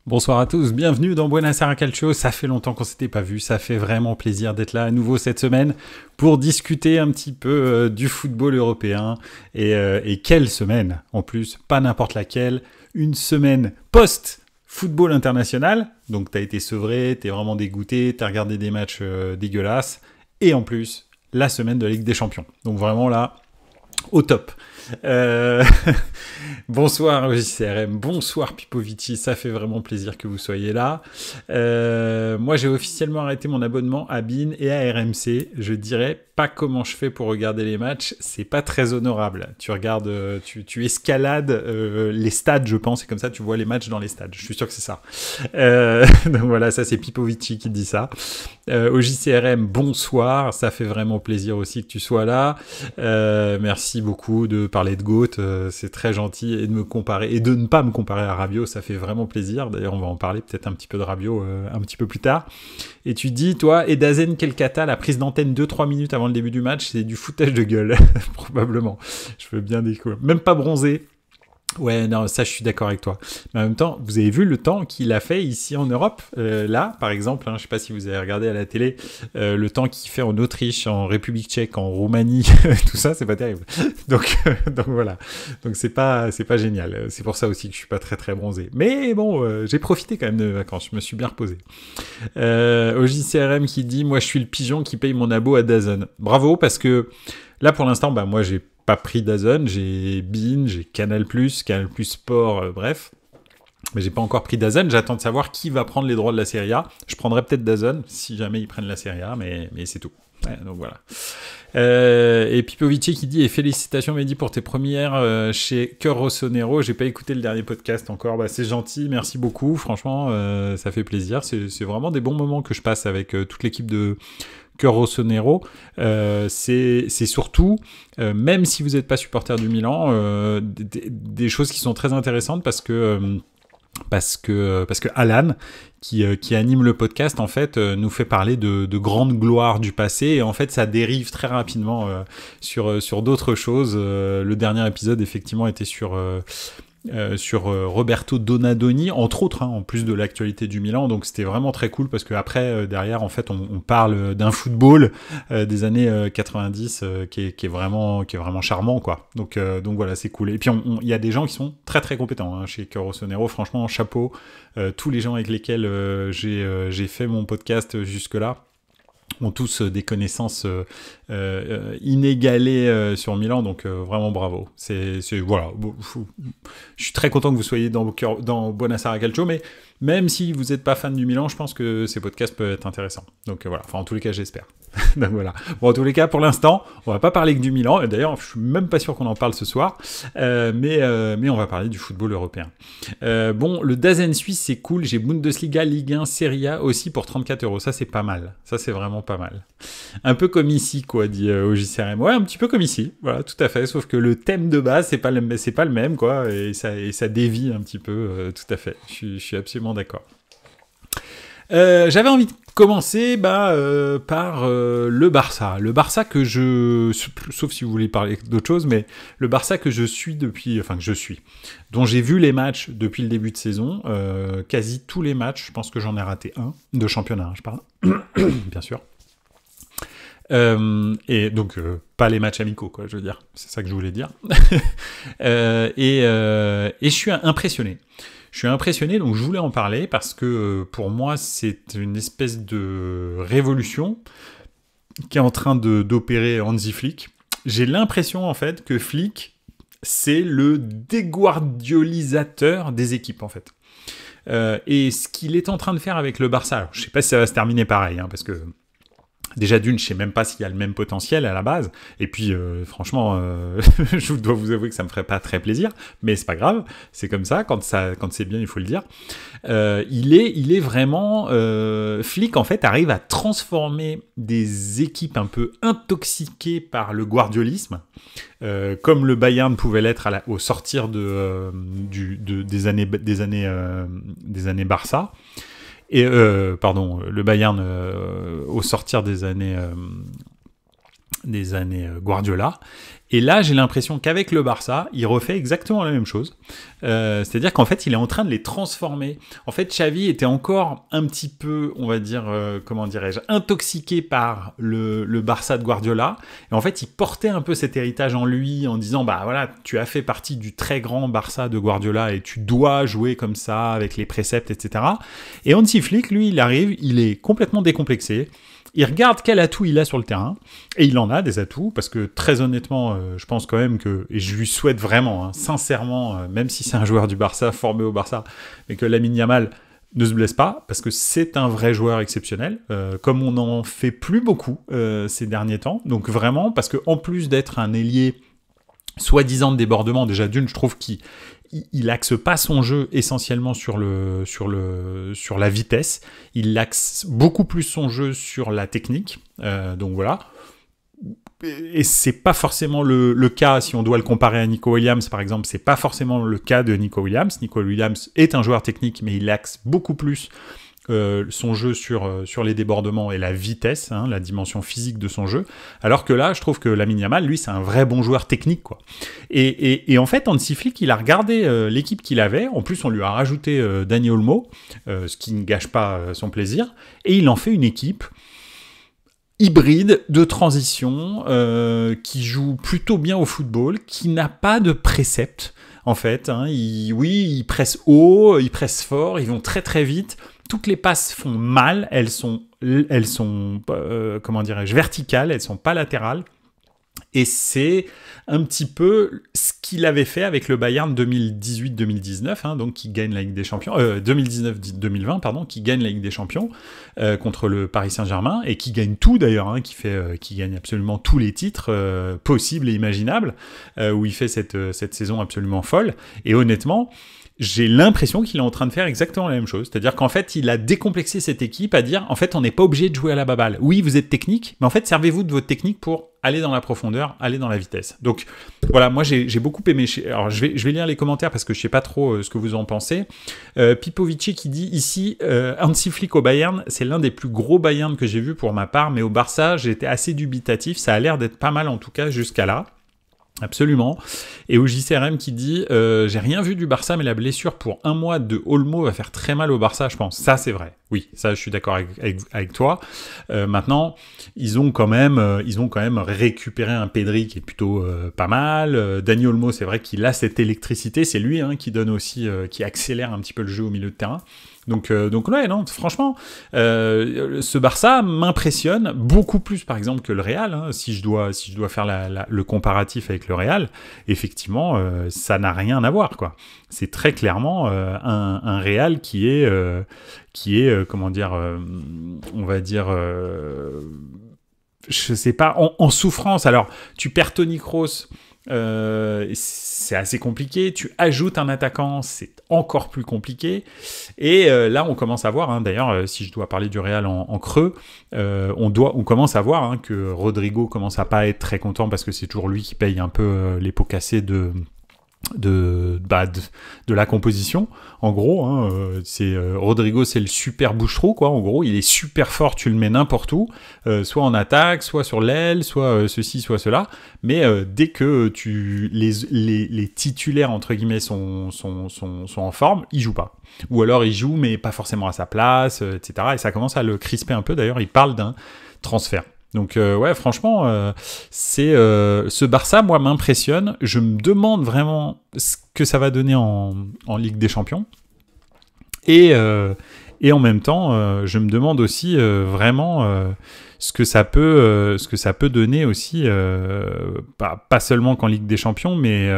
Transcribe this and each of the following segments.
Bonsoir à tous, bienvenue dans Buonasera Calcio. Ça fait longtemps qu'on s'était pas vu, ça fait vraiment plaisir d'être là à nouveau cette semaine pour discuter un petit peu du football européen. Et quelle semaine en plus, pas n'importe laquelle, une semaine post-football international. Donc t'as été sevré, t'es vraiment dégoûté, t'as regardé des matchs dégueulasses. Et en plus, la semaine de la Ligue des Champions. Donc vraiment là, au top. Bonsoir JCRM, bonsoir Pipovici, ça fait vraiment plaisir que vous soyez là. Moi j'ai officiellement arrêté mon abonnement à BeIN et à RMC. Je dirais pas comment je fais pour regarder les matchs, c'est pas très honorable. Tu regardes, tu escalades les stades, je pense, et comme ça tu vois les matchs dans les stades. Je suis sûr que c'est ça. Donc voilà, ça c'est Pipovici qui dit ça. Au JCRM, bonsoir, ça fait vraiment plaisir aussi que tu sois là. Merci beaucoup de parler de GOAT, c'est très gentil, et de me comparer, et de ne pas me comparer à Rabiot, ça fait vraiment plaisir. D'ailleurs, on va en parler peut-être un petit peu de Rabiot un petit peu plus tard. Et tu dis, toi, et Dazen Kelkata, la prise d'antenne 2-3 minutes avant le début du match, c'est du foutage de gueule, probablement. Je veux bien découvrir. Même pas bronzé. Ouais, non, ça, je suis d'accord avec toi. Mais en même temps, vous avez vu le temps qu'il a fait ici en Europe, là, par exemple, hein, je sais pas si vous avez regardé à la télé, le temps qu'il fait en Autriche, en République tchèque, en Roumanie, tout ça, c'est pas terrible. Donc voilà. Donc c'est pas génial. C'est pour ça aussi que je suis pas très très bronzé. Mais bon, j'ai profité quand même de vacances. Je me suis bien reposé. Au JCRM qui dit, moi, je suis le pigeon qui paye mon abo à DAZN. Bravo, parce que là, pour l'instant, bah moi, j'ai pas pris DAZN, j'ai BeIN, j'ai Canal+, Canal+ Sport, bref. Mais j'ai pas encore pris DAZN, j'attends de savoir qui va prendre les droits de la Serie A. Je prendrai peut-être DAZN, si jamais ils prennent la Serie A, mais c'est tout. Ouais, donc voilà. Et Pipovici qui dit, et félicitations Mehdi pour tes premières chez Cœur Rossonero. J'ai pas écouté le dernier podcast encore, bah c'est gentil, merci beaucoup, franchement, ça fait plaisir. C'est vraiment des bons moments que je passe avec toute l'équipe de Cœur Rossonero. C'est surtout, même si vous n'êtes pas supporter du Milan, des choses qui sont très intéressantes parce que Alan, qui anime le podcast, en fait, nous fait parler de grandes gloires du passé, et en fait, ça dérive très rapidement sur d'autres choses. Le dernier épisode, effectivement, était sur Roberto Donadoni, entre autres, hein, en plus de l'actualité du Milan. Donc c'était vraiment très cool parce que après derrière, en fait, on parle d'un football des années 90 qui est vraiment charmant, quoi. Donc voilà, c'est cool. Et puis il y a des gens qui sont très très compétents hein, chez Cœur Rossonero. Franchement, chapeau. Tous les gens avec lesquels j'ai fait mon podcast jusque-là ont tous des connaissances inégalées sur Milan, donc vraiment bravo. Voilà. Je suis très content que vous soyez dans Buonasera Calcio, mais même si vous n'êtes pas fan du Milan, je pense que ces podcasts peuvent être intéressants. Donc voilà, enfin en tous les cas, j'espère. Donc voilà. Bon, en tous les cas, pour l'instant, on va pas parler que du Milan. Et d'ailleurs, je suis même pas sûr qu'on en parle ce soir. Mais on va parler du football européen. Bon, le Dazen suisse, c'est cool. J'ai Bundesliga, Ligue 1, Serie A aussi pour 34€. Ça, c'est pas mal. Ça, c'est vraiment pas mal. Un peu comme ici, quoi, dit OJCRM. Ouais, un petit peu comme ici. Voilà, tout à fait. Sauf que le thème de base, c'est pas le même, quoi. Et ça dévie un petit peu, tout à fait. Je suis absolument d'accord. J'avais envie de commencer par le Barça. Le Barça que sauf si vous voulez parler d'autre chose, mais le Barça que je suis dont j'ai vu les matchs depuis le début de saison, quasi tous les matchs, je pense que j'en ai raté un, de championnat, hein, je parle, bien sûr. Et donc, pas les matchs amicaux, quoi, je veux dire, c'est ça que je voulais dire. Et je suis impressionné. Je suis impressionné, donc je voulais en parler parce que pour moi, c'est une espèce de révolution qui est en train d'opérer Hansi Flick. J'ai l'impression, en fait, que Flick, c'est le déguardiolisateur des équipes, en fait. Et ce qu'il est en train de faire avec le Barça, alors, je ne sais pas si ça va se terminer pareil, hein, parce que déjà d'une, je sais même pas s'il y a le même potentiel à la base. Et puis, franchement, je dois vous avouer que ça me ferait pas très plaisir, mais c'est pas grave. C'est comme ça. Quand c'est bien, il faut le dire. Il est vraiment Flick. En fait, arrive à transformer des équipes un peu intoxiquées par le guardiolisme, comme le Bayern pouvait l'être au sortir des années Barça. Et le Bayern au sortir des années Guardiola. Et là, j'ai l'impression qu'avec le Barça, il refait exactement la même chose. C'est-à-dire qu'en fait, il est en train de les transformer. En fait, Xavi était encore un petit peu, on va dire, comment dirais-je, intoxiqué par le Barça de Guardiola. Et en fait, il portait un peu cet héritage en lui en disant, bah voilà, tu as fait partie du très grand Barça de Guardiola et tu dois jouer comme ça avec les préceptes, etc. Et Hansi Flick, lui, il arrive, il est complètement décomplexé. Il regarde quel atout il a sur le terrain, et il en a des atouts, parce que très honnêtement, je pense quand même que, et je lui souhaite vraiment, sincèrement, même si c'est un joueur du Barça, formé au Barça, mais que Lamine Yamal ne se blesse pas, parce que c'est un vrai joueur exceptionnel, comme on n'en fait plus beaucoup ces derniers temps, donc vraiment, parce que en plus d'être un ailier soi-disant de débordement, déjà d'une, je trouve qu'il axe pas son jeu essentiellement sur la vitesse, il axe beaucoup plus son jeu sur la technique, donc voilà. Et c'est pas forcément le cas, si on doit le comparer à Nico Williams par exemple, c'est pas forcément le cas de Nico Williams. Nico Williams est un joueur technique, mais il axe beaucoup plus son jeu sur les débordements et la vitesse, la dimension physique de son jeu, alors que là, je trouve que Lamine Yamal, lui, c'est un vrai bon joueur technique, quoi. Et en fait, Hansi Flick, il a regardé l'équipe qu'il avait, en plus on lui a rajouté Dani Olmo, ce qui ne gâche pas son plaisir, et il en fait une équipe hybride de transition, qui joue plutôt bien au football, qui n'a pas de préceptes, en fait. Ils pressent haut, ils pressent fort, ils vont très très vite. Toutes les passes font mal, elles sont comment dirais-je, verticales, elles sont pas latérales. Et c'est un petit peu ce qu'il avait fait avec le Bayern 2018-2019, donc qui gagne la Ligue des Champions, 2019-2020, pardon, qui gagne la Ligue des Champions contre le Paris Saint-Germain, et qui gagne tout d'ailleurs, qui gagne absolument tous les titres possibles et imaginables, où il fait cette saison absolument folle. Et honnêtement, j'ai l'impression qu'il est en train de faire exactement la même chose. C'est-à-dire qu'en fait, il a décomplexé cette équipe à dire, en fait, on n'est pas obligé de jouer à la baballe. Oui, vous êtes technique, mais en fait, servez-vous de votre technique pour aller dans la profondeur, aller dans la vitesse. Donc, voilà, moi, j'ai beaucoup aimé. Alors, je vais lire les commentaires parce que je sais pas trop ce que vous en pensez. Pipovici qui dit ici, Hansi Flick au Bayern, c'est l'un des plus gros Bayern que j'ai vu pour ma part, mais au Barça, j'ai été assez dubitatif. Ça a l'air d'être pas mal, en tout cas, jusqu'à là. Absolument. Et au JCRM qui dit j'ai rien vu du Barça, mais la blessure pour 1 mois de Olmo va faire très mal au Barça, je pense. Ça, c'est vrai. Oui, ça, je suis d'accord avec toi. Maintenant, ils ont quand même récupéré un Pedri qui est plutôt pas mal. Dani Olmo, c'est vrai qu'il a cette électricité. C'est lui qui donne aussi, qui accélère un petit peu le jeu au milieu de terrain. Donc ouais, non, franchement, ce Barça m'impressionne beaucoup plus, par exemple, que le Real. Si je dois faire le comparatif avec le Real, effectivement, ça n'a rien à voir, quoi. C'est très clairement un Real qui est comment dire, on va dire, je sais pas, en souffrance. Alors, tu perds Toni Kroos. C'est assez compliqué. Tu ajoutes un attaquant, c'est encore plus compliqué. Et là, on commence à voir, d'ailleurs, si je dois parler du Real en creux, on commence à voir que Rodrigo commence à pas être très content parce que c'est toujours lui qui paye un peu les pots cassés de la composition. En gros, Rodrigo, c'est le super bouche-trou, quoi. En gros, il est super fort, tu le mets n'importe où, soit en attaque, soit sur l'aile, soit ceci, soit cela. Mais dès que les titulaires entre guillemets sont en forme, il joue pas. Ou alors il joue, mais pas forcément à sa place, etc. Et ça commence à le crisper un peu. D'ailleurs, il parle d'un transfert. Donc ouais, franchement, ce Barça, moi, m'impressionne. Je me demande vraiment ce que ça va donner en Ligue des Champions. Et en même temps, je me demande aussi vraiment ce que ça peut donner aussi, pas seulement qu'en Ligue des Champions, mais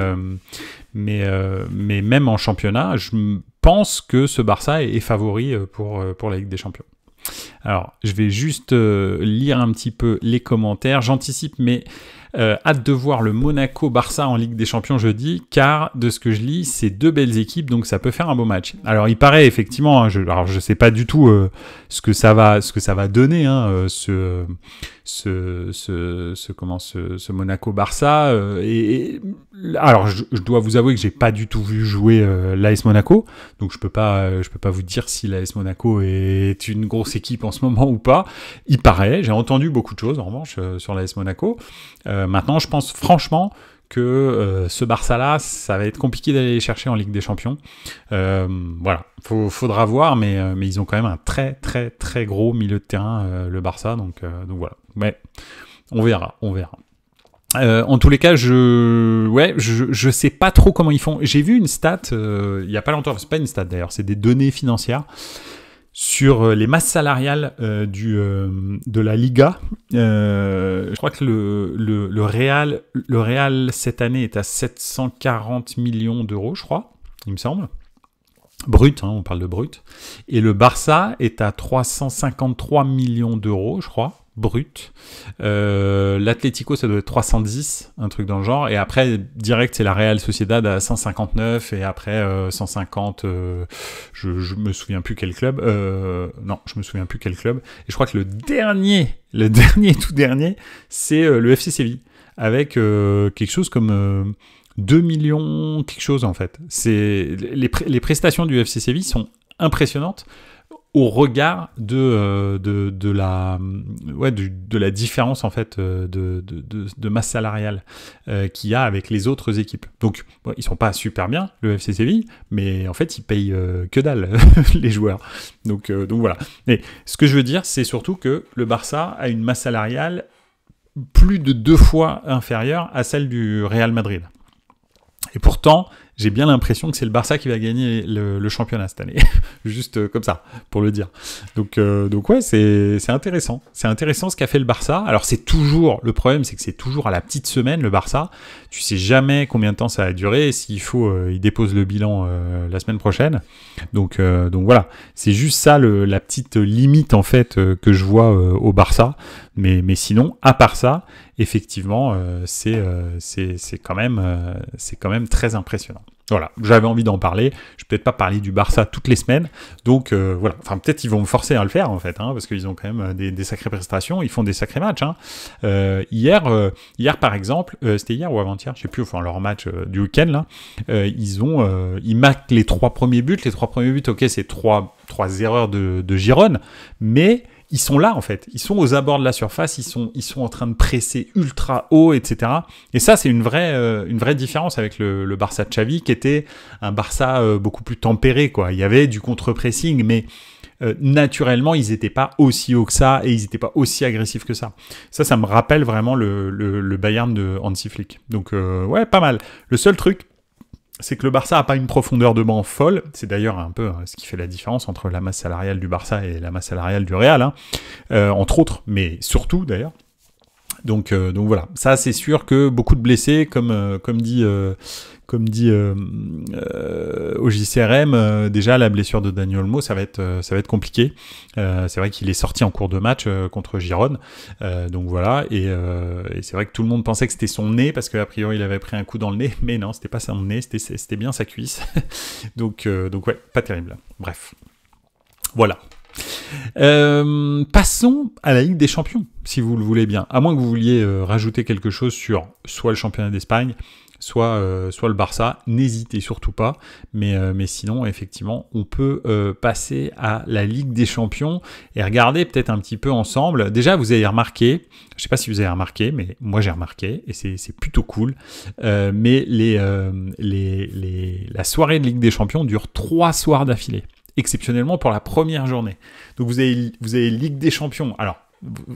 même en championnat. Je pense que ce Barça est favori pour la Ligue des Champions. Alors, je vais juste lire un petit peu les commentaires. J'anticipe, mais hâte de voir le Monaco-Barça en Ligue des Champions jeudi, car de ce que je lis, c'est 2 belles équipes, donc ça peut faire un beau match. Alors, il paraît effectivement, alors je sais pas du tout ce que ça va donner, ce Monaco-Barça. Alors, je dois vous avouer que j'ai pas du tout vu jouer l'AS Monaco, donc je peux pas vous dire si l'AS Monaco est une grosse équipe en ce moment ou pas. Il paraît, j'ai entendu beaucoup de choses en revanche sur l'AS Monaco. Maintenant, je pense franchement que ce Barça-là, ça va être compliqué d'aller les chercher en Ligue des Champions. Voilà, faudra voir, mais ils ont quand même un très très très gros milieu de terrain, le Barça, donc voilà. Mais on verra. En tous les cas, je sais pas trop comment ils font. J'ai vu une stat, il y a pas longtemps, c'est pas une stat d'ailleurs, c'est des données financières sur les masses salariales de la Liga. Je crois que le Real cette année est à 740 millions d'euros, je crois, il me semble. Brut, on parle de brut. Et le Barça est à 353 millions d'euros, je crois, brut. L'Atlético, ça doit être 310, un truc dans le genre. Et après, direct, c'est la Real Sociedad à 159. Et après, 150, je me souviens plus quel club. Non, je me souviens plus quel club. Et je crois que le tout dernier, c'est le FC Séville. Avec quelque chose comme... 2 millions quelque chose en fait. Les prestations du FC Séville sont impressionnantes au regard de la différence en fait de masse salariale qu'il y a avec les autres équipes. Donc ils sont pas super bien le FC Séville, mais en fait ils payent que dalle les joueurs. Donc voilà. Mais ce que je veux dire, c'est surtout que le Barça a une masse salariale plus de 2 fois inférieure à celle du Real Madrid. Et pourtant, j'ai bien l'impression que c'est le Barça qui va gagner le championnat cette année. Juste comme ça, pour le dire. Donc ouais, c'est intéressant. C'est intéressant ce qu'a fait le Barça. Alors le problème, c'est que c'est toujours à la petite semaine, le Barça. Tu sais jamais combien de temps ça va durer. Et s'il faut, il dépose le bilan la semaine prochaine. Donc voilà. C'est juste ça, la petite limite, en fait, que je vois au Barça. Mais sinon, à part ça, effectivement, c'est quand même très impressionnant. Voilà, j'avais envie d'en parler. Je vais peut-être pas parler du Barça toutes les semaines, donc voilà. Enfin, peut-être ils vont me forcer à le faire en fait, parce qu'ils ont quand même des sacrées prestations, ils font des sacrés matchs. Hier, par exemple, c'était hier ou avant-hier, je sais plus. Enfin, leur match du week-end là, ils marquent les 3 premiers buts. Les 3 premiers buts, ok, c'est trois erreurs de Girone, mais ils sont là en fait, ils sont aux abords de la surface, ils sont en train de presser ultra haut, etc. Et ça, c'est une vraie différence avec le Barça de Xavi, qui était un Barça beaucoup plus tempéré, quoi. Il y avait du contre-pressing, mais naturellement, ils n'étaient pas aussi haut que ça et ils n'étaient pas aussi agressifs que ça. Ça me rappelle vraiment le Bayern de Hansi Flick. Donc ouais, pas mal. Le seul truc, c'est que le Barça n'a pas une profondeur de banc folle. C'est d'ailleurs un peu ce qui fait la différence entre la masse salariale du Barça et la masse salariale du Real, entre autres, mais surtout d'ailleurs. Donc voilà, ça c'est sûr que beaucoup de blessés, comme dit au JCRM, déjà la blessure de Dani Olmo, ça va être compliqué. C'est vrai qu'il est sorti en cours de match contre Girone, donc voilà, et c'est vrai que tout le monde pensait que c'était son nez, parce qu'a priori il avait pris un coup dans le nez, mais non, c'était pas son nez, c'était bien sa cuisse. donc ouais, pas terrible. Bref, voilà. Passons à la Ligue des Champions, si vous le voulez bien. À moins que vous vouliez rajouter quelque chose sur soit le championnat d'Espagne, soit le Barça, n'hésitez surtout pas. Mais sinon, effectivement, on peut passer à la Ligue des Champions et regarder peut-être un petit peu ensemble. Déjà, vous avez remarqué, je ne sais pas si vous avez remarqué, mais moi j'ai remarqué, et c'est plutôt cool, mais la soirée de Ligue des Champions dure 3 soirs d'affilée. Exceptionnellement pour la première journée. Donc vous avez Ligue des Champions. Alors,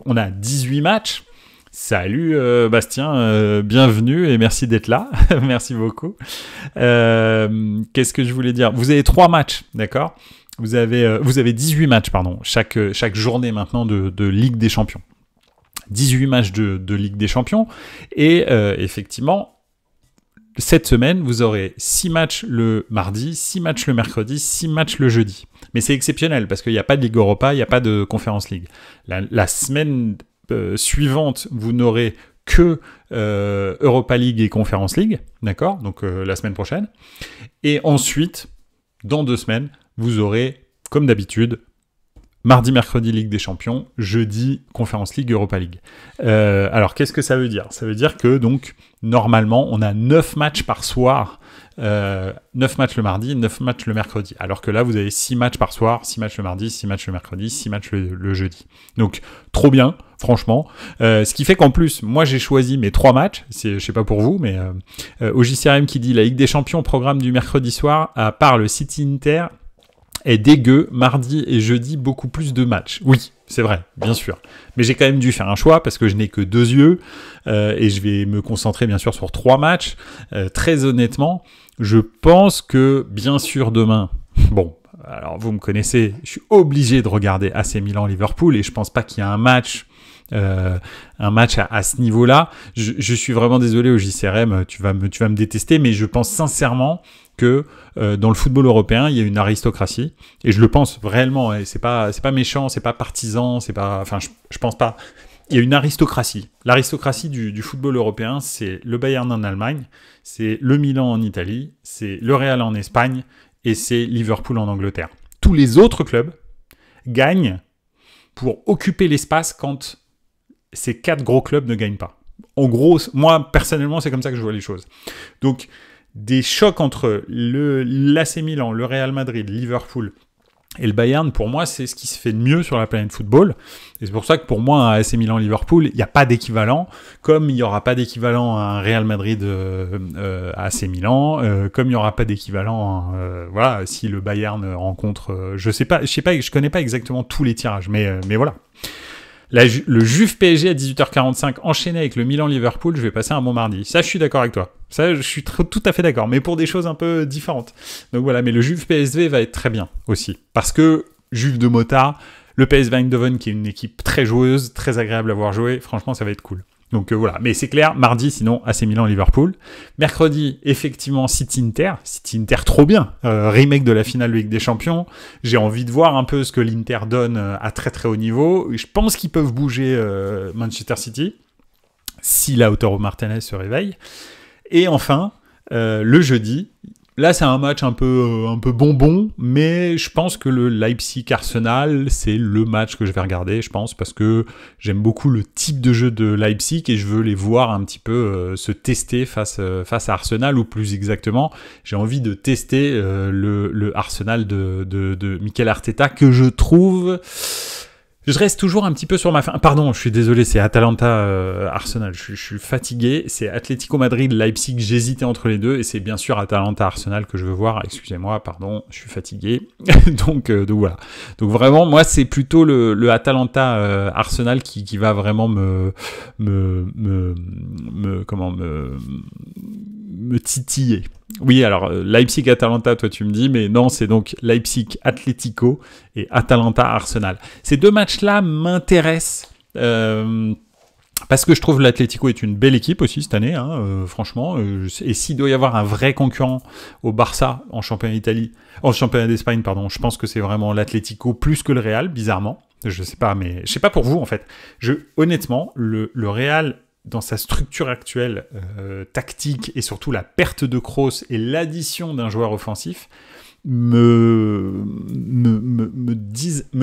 on a 18 matchs. Salut Bastien, bienvenue et merci d'être là. Merci beaucoup. Qu'est-ce que je voulais dire ? Vous avez 3 matchs, d'accord ? Vous avez 18 matchs, pardon, chaque journée maintenant de Ligue des Champions. 18 matchs de Ligue des Champions. Et effectivement, cette semaine, vous aurez 6 matchs le mardi, 6 matchs le mercredi, 6 matchs le jeudi. Mais c'est exceptionnel parce qu'il n'y a pas de Ligue Europa, il n'y a pas de Conference League. La semaine suivante, vous n'aurez que Europa League et Conference League, d'accord ? Donc la semaine prochaine. Et ensuite, dans 2 semaines, vous aurez, comme d'habitude, Mardi, mercredi, Ligue des Champions. Jeudi, Conference League, Europa League. Alors, qu'est-ce que ça veut dire? Ça veut dire que, donc, normalement, on a 9 matchs par soir. 9 matchs le mardi, 9 matchs le mercredi. Alors que là, vous avez 6 matchs par soir, 6 matchs le mardi, 6 matchs le mercredi, 6 matchs le jeudi. Donc, trop bien, franchement. Ce qui fait qu'en plus, moi, j'ai choisi mes 3 matchs. Je sais pas pour vous, mais au JCRM qui dit la Ligue des Champions, programme du mercredi soir, à part le City Inter, est dégueu, mardi et jeudi, beaucoup plus de matchs. Oui, c'est vrai, bien sûr. Mais j'ai quand même dû faire un choix parce que je n'ai que 2 yeux et je vais me concentrer bien sûr sur 3 matchs. Très honnêtement, je pense que bien sûr demain, bon, alors vous me connaissez, je suis obligé de regarder AC Milan-Liverpool et je pense pas qu'il y a un match à ce niveau-là. Je suis vraiment désolé au JCRM, tu vas me détester, mais je pense sincèrement que dans le football européen, il y a une aristocratie, et je le pense réellement, et c'est pas méchant, c'est pas partisan, c'est pas, enfin, je pense pas. Il y a une aristocratie. L'aristocratie du football européen, c'est le Bayern en Allemagne, c'est le Milan en Italie, c'est le Real en Espagne, et c'est Liverpool en Angleterre. Tous les autres clubs gagnent pour occuper l'espace quand ces 4 gros clubs ne gagnent pas. En gros, moi, personnellement, c'est comme ça que je vois les choses. Donc, des chocs entre l'AC Milan, le Real Madrid, Liverpool et le Bayern, pour moi, c'est ce qui se fait de mieux sur la planète football. Et c'est pour ça que pour moi, un AC Milan-Liverpool, il n'y a pas d'équivalent, comme il n'y aura pas d'équivalent à un Real Madrid AC Milan, comme il n'y aura pas d'équivalent, voilà, si le Bayern rencontre, je connais pas exactement tous les tirages, mais voilà. Le Juve PSG à 18h45 enchaîné avec le Milan-Liverpool, je vais passer un bon mardi. Ça, je suis d'accord avec toi. Ça, je suis tout à fait d'accord, mais pour des choses un peu différentes. Donc voilà, mais le Juve PSV va être très bien aussi. Parce que Juve de Mota, le PSV Eindhoven qui est une équipe très joueuse, très agréable à voir jouer, franchement, ça va être cool. Donc voilà, mais c'est clair, mardi, sinon, AC Milan-Liverpool. Mercredi, effectivement, City-Inter. City-Inter, trop bien. Remake de la finale de Ligue des Champions. J'ai envie de voir un peu ce que l'Inter donne à très très haut niveau. Je pense qu'ils peuvent bouger Manchester City, si Lautaro Martinez se réveille. Et enfin, le jeudi, là c'est un match un peu bonbon, mais je pense que le Leipzig-Arsenal, c'est le match que je vais regarder, je pense, parce que j'aime beaucoup le type de jeu de Leipzig et je veux les voir un petit peu se tester face à Arsenal, ou plus exactement, j'ai envie de tester le Arsenal de Mikel Arteta, que je trouve... Je reste toujours un petit peu sur ma fin. Pardon, je suis désolé, c'est Atalanta-Arsenal. Je suis fatigué. C'est Atlético Madrid-Leipzig. J'hésitais entre les deux. Et c'est bien sûr Atalanta-Arsenal que je veux voir. Excusez-moi, pardon, je suis fatigué. donc voilà. Donc vraiment, moi, c'est plutôt le Atalanta-Arsenal qui va vraiment me titiller. Oui, alors Leipzig-Atalanta, toi tu me dis, mais non, c'est donc Leipzig-Atlético et Atalanta-Arsenal. Ces 2 matchs-là m'intéressent parce que je trouve l'Atlético est une belle équipe aussi cette année, hein, franchement. Et s'il doit y avoir un vrai concurrent au Barça en championnat d'Espagne, pardon, je pense que c'est vraiment l'Atlético plus que le Real, bizarrement. Je sais pas, mais je sais pas pour vous en fait. Honnêtement, le Real, dans sa structure actuelle tactique et surtout la perte de Kroos et l'addition d'un joueur offensif me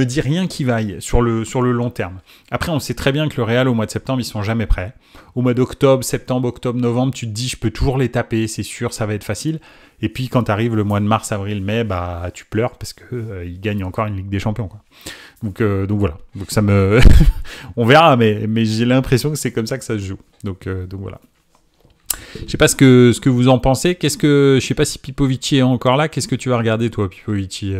dit rien qui vaille sur le long terme. Après, on sait très bien que le Real, au mois de septembre, ils sont jamais prêts. Au mois d'octobre, septembre, octobre, novembre, tu te dis, je peux toujours les taper, c'est sûr, ça va être facile. Et puis, quand arrive le mois de mars, avril, mai, bah, tu pleures parce que ils gagnent encore une Ligue des Champions, quoi. Donc voilà. Donc ça me... On verra, mais j'ai l'impression que c'est comme ça que ça se joue. Donc voilà. Je sais pas ce que vous en pensez. Je sais pas si Pipovici est encore là. Qu'est-ce que tu vas regarder, toi, Pipovici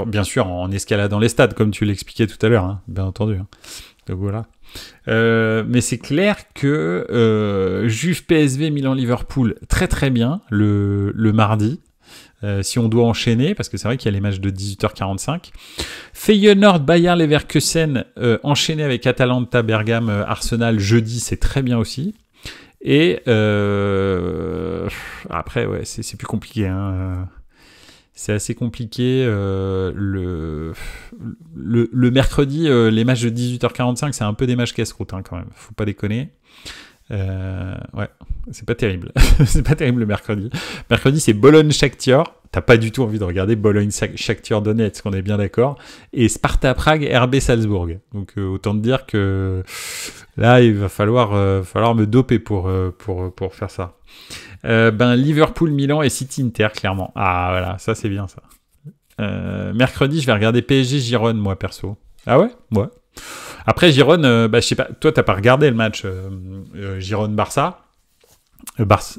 bien sûr, en escaladant les stades, comme tu l'expliquais tout à l'heure, hein, bien entendu. Hein. Donc voilà. Mais c'est clair que Juve PSV Milan-Liverpool, très très bien le mardi. Si on doit enchaîner, parce que c'est vrai qu'il y a les matchs de 18h45. Feyenoord, Bayer Leverkusen, enchaîné avec Atalanta, Bergame, Arsenal, jeudi, c'est très bien aussi. Et après, ouais, c'est plus compliqué. Hein. C'est assez compliqué. Le mercredi, les matchs de 18h45, c'est un peu des matchs casse-croûte, hein, quand même. Faut pas déconner. Ouais, c'est pas terrible. C'est pas terrible le mercredi. Mercredi, c'est Bologne-Shakhtar. T'as pas du tout envie de regarder Bologne-Shakhtar Donetsk, on est bien d'accord. Et Sparta-Prague, RB Salzbourg. Donc autant te dire que là, il va falloir me doper pour faire ça. Liverpool-Milan et City-Inter, clairement. Ah voilà, ça c'est bien ça. Mercredi, je vais regarder PSG-Girone, moi perso. Ah ouais? Ouais. Après, Girone, je sais pas, toi t'as pas regardé le match Girone-Barça.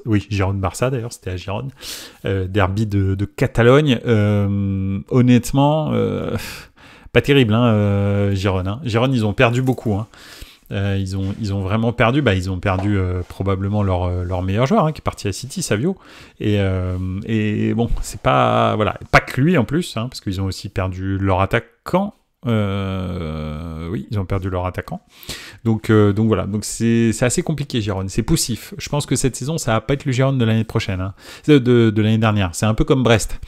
Oui, Girone-Barça d'ailleurs, c'était à Girone. Derby de Catalogne. Honnêtement, pas terrible, Girone. Hein. Girone, ils ont perdu beaucoup. Hein. Ils ont vraiment perdu. Ils ont perdu probablement leur meilleur joueur, qui est parti à City, Savio. Et bon, c'est pas que lui en plus, parce qu'ils ont aussi perdu leur attaquant. Oui, ils ont perdu leur attaquant. Donc voilà, donc c'est assez compliqué Girone, c'est poussif. Je pense que cette saison, ça va pas être le Girone de l'année prochaine, de l'année dernière. C'est un peu comme Brest.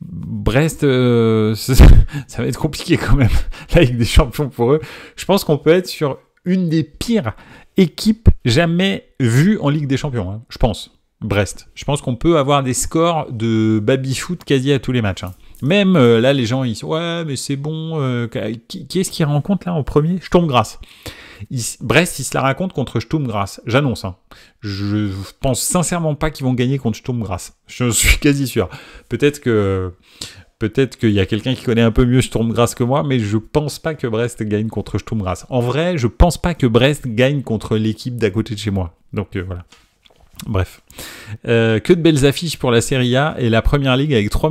Brest, ça va être compliqué quand même. La Ligue des Champions pour eux. Je pense qu'on peut être sur une des pires équipes jamais vues en Ligue des Champions. Je pense. Brest. Je pense qu'on peut avoir des scores de baby-foot quasi à tous les matchs. Même là, les gens, ils disent « Ouais, mais c'est bon. Qui est-ce qui rencontre là en premier ?» Sturm Graz. Brest, ils se la racontent contre Sturm Graz. J'annonce. Je pense sincèrement pas qu'ils vont gagner contre Sturm Graz. Je suis quasi sûr. Peut-être qu'il y a quelqu'un qui connaît un peu mieux Sturm Graz que moi, mais je pense pas que Brest gagne contre Sturm Graz. En vrai, je pense pas que Brest gagne contre l'équipe d'à côté de chez moi. Donc voilà. Bref. Que de belles affiches pour la Serie A et la Première Ligue avec trois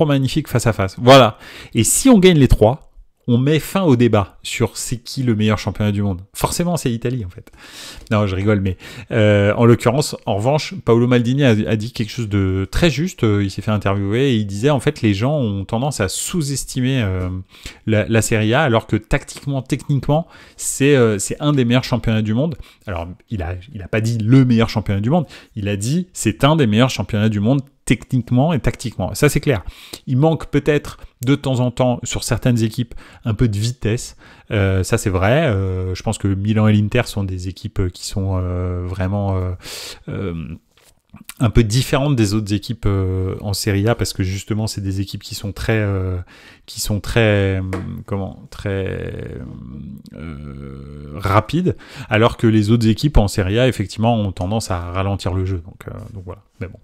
magnifiques face à face. Voilà. Et si on gagne les trois, on met fin au débat sur c'est qui le meilleur championnat du monde. Forcément, c'est l'Italie, en fait. Non, je rigole, mais en l'occurrence, en revanche, Paolo Maldini a dit quelque chose de très juste. Il s'est fait interviewer et il disait, en fait, les gens ont tendance à sous-estimer la Serie A, alors que tactiquement, techniquement, c'est un des meilleurs championnats du monde. Alors, il a pas dit le meilleur championnat du monde. Il a dit, c'est un des meilleurs championnats du monde techniquement et tactiquement. Ça, c'est clair. Il manque peut-être de temps en temps, sur certaines équipes, un peu de vitesse. Ça, c'est vrai. Je pense que Milan et l'Inter sont des équipes qui sont vraiment un peu différentes des autres équipes en Serie A, parce que justement, c'est des équipes qui sont très rapides, alors que les autres équipes en Serie A, effectivement, ont tendance à ralentir le jeu. Donc voilà. Mais bon.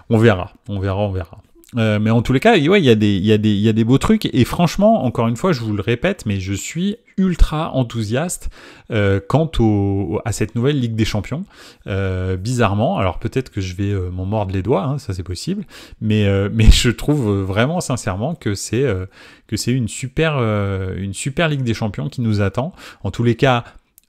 On verra. Mais en tous les cas, ouais, il y a des beaux trucs. Et franchement, encore une fois, je vous le répète, mais je suis ultra enthousiaste quant à cette nouvelle Ligue des Champions. Bizarrement, alors peut-être que je vais m'en mordre les doigts, ça c'est possible, mais je trouve vraiment sincèrement que c'est une super Ligue des Champions qui nous attend. En tous les cas,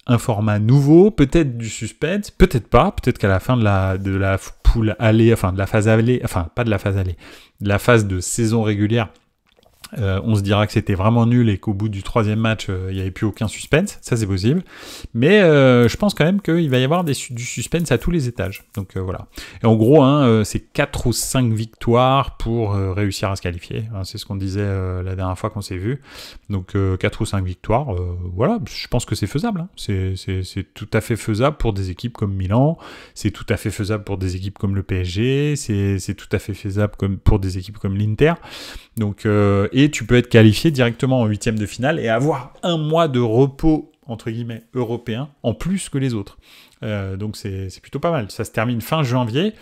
un format nouveau, peut-être du suspense, peut-être pas, peut-être qu'à la fin de la poule allée, enfin de la phase allée, enfin pas de la phase allée, de la phase de saison régulière, on se dira que c'était vraiment nul et qu'au bout du troisième match, il n'y avait plus aucun suspense, ça c'est possible. Mais je pense quand même qu'il va y avoir du suspense à tous les étages. Donc voilà. Et en gros, c'est 4 ou 5 victoires pour réussir à se qualifier. C'est ce qu'on disait la dernière fois qu'on s'est vu. Donc 4 ou 5 victoires, voilà, je pense que c'est faisable. C'est tout à fait faisable pour des équipes comme Milan, c'est tout à fait faisable pour des équipes comme le PSG, c'est tout à fait faisable pour des équipes comme l'Inter. Donc, et tu peux être qualifié directement en huitième de finale et avoir un mois de repos, entre guillemets, européen, en plus que les autres. Donc c'est plutôt pas mal. Ça se termine fin janvier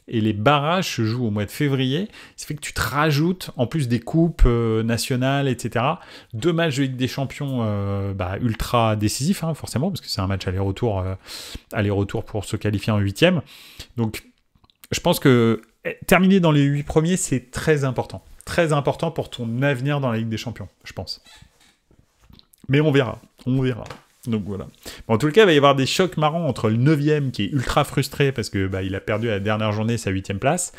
et les barrages se jouent au mois de février. Ça fait que tu te rajoutes, en plus des coupes nationales, etc., 2 matchs de Ligue des Champions ultra décisifs, forcément, parce que c'est un match aller-retour pour se qualifier en huitième. Donc je pense que terminer dans les 8 premiers, c'est très important. Très important pour ton avenir dans la Ligue des Champions, je pense. Mais on verra. Donc voilà. Bon, en tout cas, il va y avoir des chocs marrants entre le 9e qui est ultra frustré parce que il a perdu à la dernière journée sa 8e place,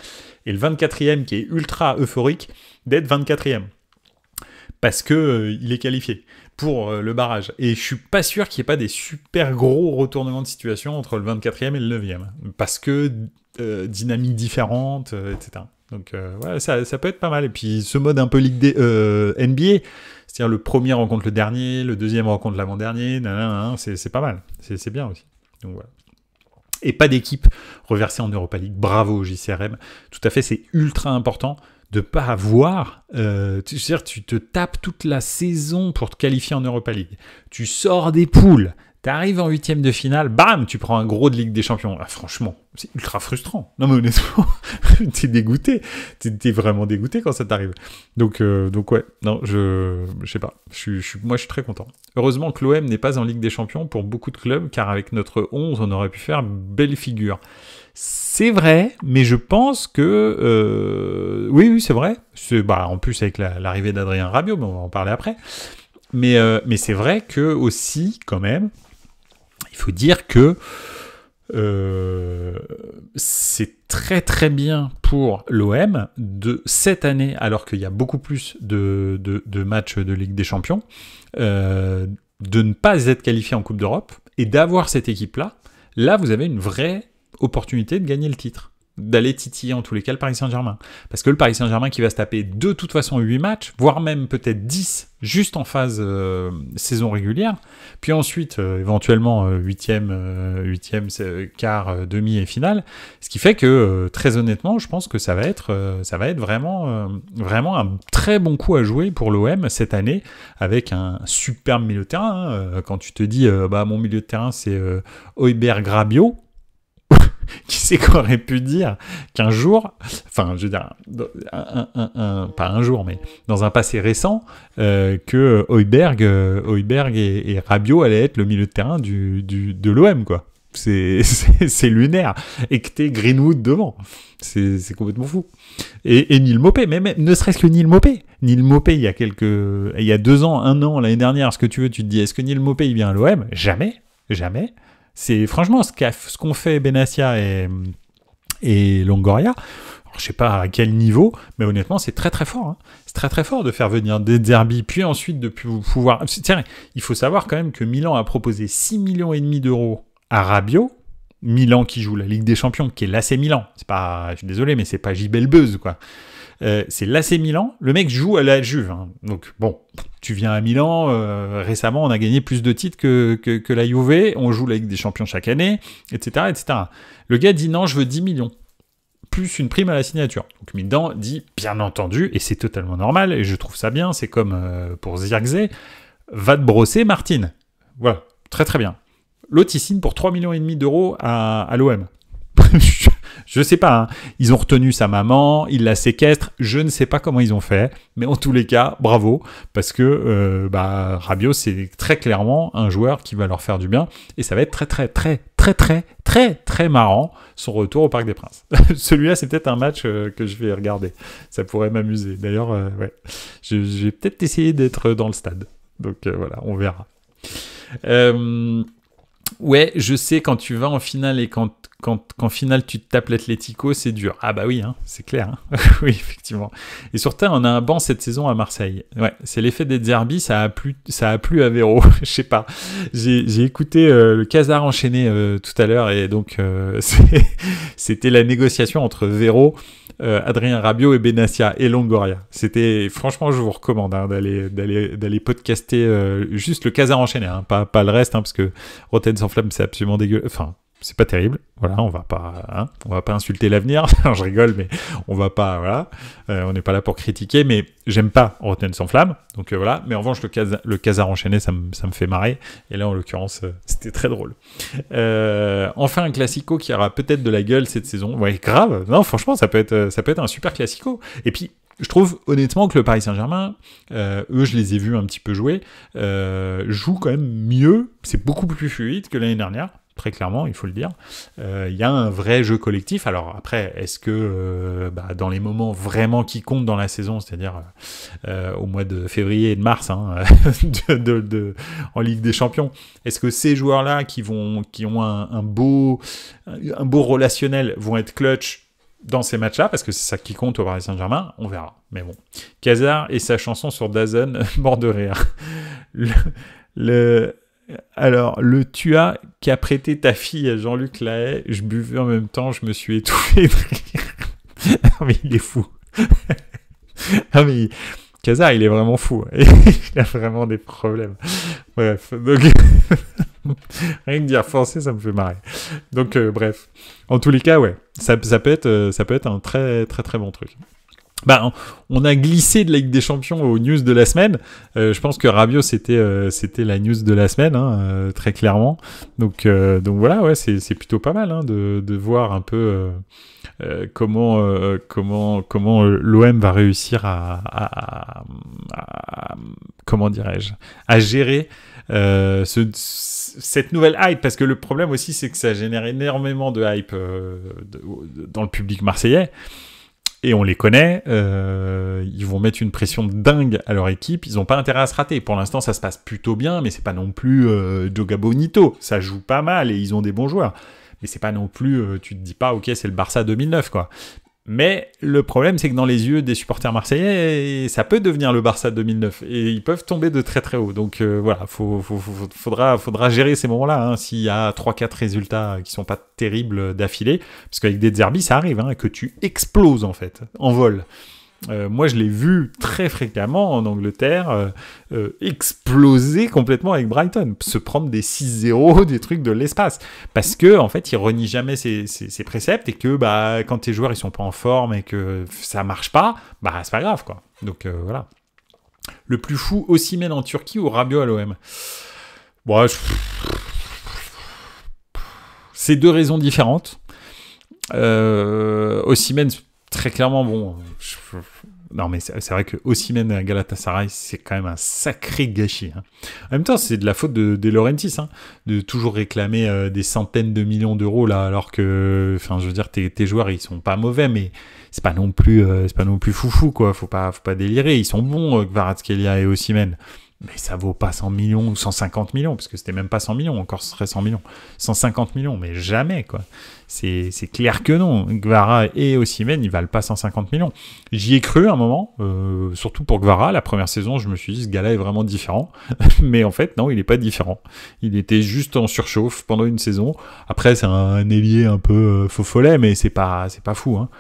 et le 24e qui est ultra euphorique d'être 24e. Parce que il est qualifié pour le barrage. Et je suis pas sûr qu'il n'y ait pas des super gros retournements de situation entre le 24e et le 9e. Parce que dynamique différente, etc. Donc ouais, ça peut être pas mal. Et puis ce mode un peu Ligue des NBA, c'est-à-dire le premier rencontre le dernier, le deuxième rencontre l'avant-dernier, c'est pas mal. C'est bien aussi. Donc voilà. et pas d'équipe reversée en Europa League. Bravo JCRM, tout à fait, c'est ultra important de pas avoir, tu te tapes toute la saison pour te qualifier en Europa League. Tu sors des poules, tu arrives en 8e de finale, bam, tu prends un gros de Ligue des Champions. Ah, franchement, c'est ultra frustrant. Non mais honnêtement, t'es dégoûté. T'es vraiment dégoûté quand ça t'arrive. Donc ouais, non, je sais pas. Moi, je suis très content. Heureusement que l'OM n'est pas en Ligue des Champions pour beaucoup de clubs, car avec notre 11, on aurait pu faire belle figure. C'est vrai, mais je pense que... oui, c'est vrai. En plus, avec l'arrivée d'Adrien Rabiot, mais on va en parler après. Mais c'est vrai que aussi, quand même, il faut dire que c'est très très bien pour l'OM de cette année, alors qu'il y a beaucoup plus de matchs de Ligue des Champions, de ne pas être qualifié en Coupe d'Europe et d'avoir cette équipe-là. Là, vous avez une vraie opportunité de gagner le titre, d'aller titiller en tous les cas le Paris Saint-Germain. Parce que le Paris Saint-Germain qui va se taper de toute façon 8 matchs, voire même peut-être 10, juste en phase saison régulière, puis ensuite éventuellement 8e, quart, demi et finale, ce qui fait que très honnêtement, je pense que ça va être vraiment un très bon coup à jouer pour l'OM cette année, avec un superbe milieu de terrain. Quand tu te dis, mon milieu de terrain c'est Højbjerg Rabiot, qui c'est qu'on aurait pu dire qu'un jour, enfin, je veux dire, pas un jour, mais dans un passé récent, que Højbjerg et Rabiot allaient être le milieu de terrain de l'OM, quoi. C'est lunaire. Et que t'es Greenwood devant. C'est complètement fou. Et Neil Maupay, même ne serait-ce que Neil Maupay. Neil Maupay, il y a 2 ans, 1 an, l'année dernière, ce que tu veux, tu te dis, est-ce que Neil Maupay, il vient à l'OM ? Jamais. C'est franchement ce qu'ont fait Benassia et Longoria. Alors, je sais pas à quel niveau, mais honnêtement, c'est très très fort. Hein. C'est très très fort de faire venir des Zerbi, puis ensuite de pouvoir. Tiens, il faut savoir quand même que Milan a proposé 6,5 millions d'euros à Rabiot. Milan qui joue la Ligue des Champions, qui est l'AC Milan. C'est pas, je suis désolé, mais c'est pas JB Belbeuse, quoi. C'est l'AC Milan. Le mec joue à la Juve. Hein. Donc bon, tu viens à Milan. Récemment, on a gagné plus de titres que la Juve. On joue la Ligue des Champions chaque année, etc., etc. Le gars dit non, je veux 10 millions. Plus une prime à la signature. Donc Milan dit bien entendu, et c'est totalement normal, et je trouve ça bien, c'est comme pour Zirkzee, va te brosser Martine. Voilà, très très bien. L'autre, il signe pour 3,5 millions d'euros à l'OM. Je sais pas, hein. Ils ont retenu sa maman, ils la séquestrent, je ne sais pas comment ils ont fait, mais en tous les cas, bravo, parce que Rabiot, c'est très clairement un joueur qui va leur faire du bien, et ça va être très très très très très très très marrant, son retour au Parc des Princes. Celui-là, c'est peut-être un match que je vais regarder, ça pourrait m'amuser. D'ailleurs, ouais, je vais peut-être essayer d'être dans le stade, donc voilà, on verra. Ouais, je sais, quand tu vas en finale et quand en finale tu te tapes l'Atlético, c'est dur. Ah bah oui, hein, c'est clair. Hein. Oui, effectivement. Et surtout, on a un banc cette saison à Marseille. Ouais, c'est l'effet des Zerbi, ça a plu à Véro. Je sais pas. J'ai écouté le Casar enchaîné tout à l'heure, et donc c'était la négociation entre Véro, Adrien Rabiot et Benassia et Longoria. C'était, franchement, je vous recommande d'aller podcaster juste le Casar enchaîné, hein, pas le reste, hein, parce que Rotten sans flamme, c'est absolument dégueu. Enfin, c'est pas terrible. Voilà, on va pas insulter l'avenir. Je rigole, mais on va pas, voilà. On n'est pas là pour critiquer, mais j'aime pas Rotten sans flamme. Donc voilà. Mais en revanche, le Casar enchaîné, ça me fait marrer. Et là, en l'occurrence, c'était très drôle. Enfin, un classico qui aura peut-être de la gueule cette saison. Ouais, grave. Non, franchement, ça peut être un super classico. Et puis, je trouve honnêtement que le Paris Saint-Germain, eux, je les ai vus un petit peu jouer, jouent quand même mieux. C'est beaucoup plus fluide que l'année dernière. Très clairement, il faut le dire. Il y a un vrai jeu collectif. Alors après, est-ce que dans les moments vraiment qui comptent dans la saison, c'est-à-dire au mois de février et de mars, hein, en Ligue des Champions, est-ce que ces joueurs-là qui ont un beau relationnel vont être clutch dans ces matchs-là, parce que c'est ça qui compte au Paris Saint-Germain, on verra. Mais bon, Casar et sa chanson sur DAZN, mort de rire. Alors, le tu as qui a prêté ta fille à Jean-Luc Lahaye, je buvais en même temps, je me suis étouffé de rire. Ah, mais il est fou. Ah, mais Casa, il est vraiment fou. Il a vraiment des problèmes. Bref, donc... Rien que dire français, ça me fait marrer. Donc, bref. En tous les cas, ouais. Ça peut être un très, très, très bon truc. Bah, on a glissé de la Ligue des Champions aux news de la semaine. Je pense que Rabiot, c'était la news de la semaine, hein, très clairement. Donc voilà, ouais, c'est plutôt pas mal, hein, de voir un peu comment l'OM va réussir à comment dirais-je, à gérer cette nouvelle hype, parce que le problème aussi, c'est que ça génère énormément de hype dans le public marseillais. Et on les connaît, ils vont mettre une pression dingue à leur équipe, ils n'ont pas intérêt à se rater. Pour l'instant, ça se passe plutôt bien, mais c'est pas non plus Joga Bonito. Ça joue pas mal et ils ont des bons joueurs. Mais c'est pas non plus, tu te dis pas, ok, c'est le Barça 2009, quoi. Mais le problème, c'est que dans les yeux des supporters marseillais, ça peut devenir le Barça 2009. Et ils peuvent tomber de très très haut. Donc voilà, faudra gérer ces moments-là. Hein, s'il y a 3-4 résultats qui sont pas terribles d'affilée. Parce qu'avec des derbies, ça arrive, hein, que tu exploses en fait, en vol. Moi, je l'ai vu très fréquemment en Angleterre exploser complètement avec Brighton, se prendre des 6-0, des trucs de l'espace, parce que en fait, il renie jamais ses préceptes et que bah quand tes joueurs ils sont pas en forme et que ça marche pas, bah c'est pas grave quoi. Donc voilà. Le plus fou, Osimhen en Turquie ou Rabiot à l'OM. Bon, c'est deux raisons différentes. Osimhen, très clairement, bon. Non, mais c'est vrai que Osimhen à Galatasaray, c'est quand même un sacré gâchis. Hein. En même temps, c'est de la faute de De Laurentiis, hein, de toujours réclamer des centaines de millions d'euros là, alors que, enfin, je veux dire, tes joueurs, ils sont pas mauvais, mais c'est pas non plus foufou, quoi. Faut pas délirer. Ils sont bons, Kvaratskhelia et Osimhen. Mais ça vaut pas 100 millions ou 150 millions, parce que c'était même pas 100 millions, encore ce serait 100 millions. 150 millions, mais jamais, quoi. C'est clair que non. Kvara et Osimhen, ils valent pas 150 millions. J'y ai cru un moment, surtout pour Kvara. La première saison, je me suis dit, ce gars-là est vraiment différent. Mais en fait, non, il est pas différent. Il était juste en surchauffe pendant une saison. Après, c'est un ailier un peu faux follet, mais c'est pas fou, hein.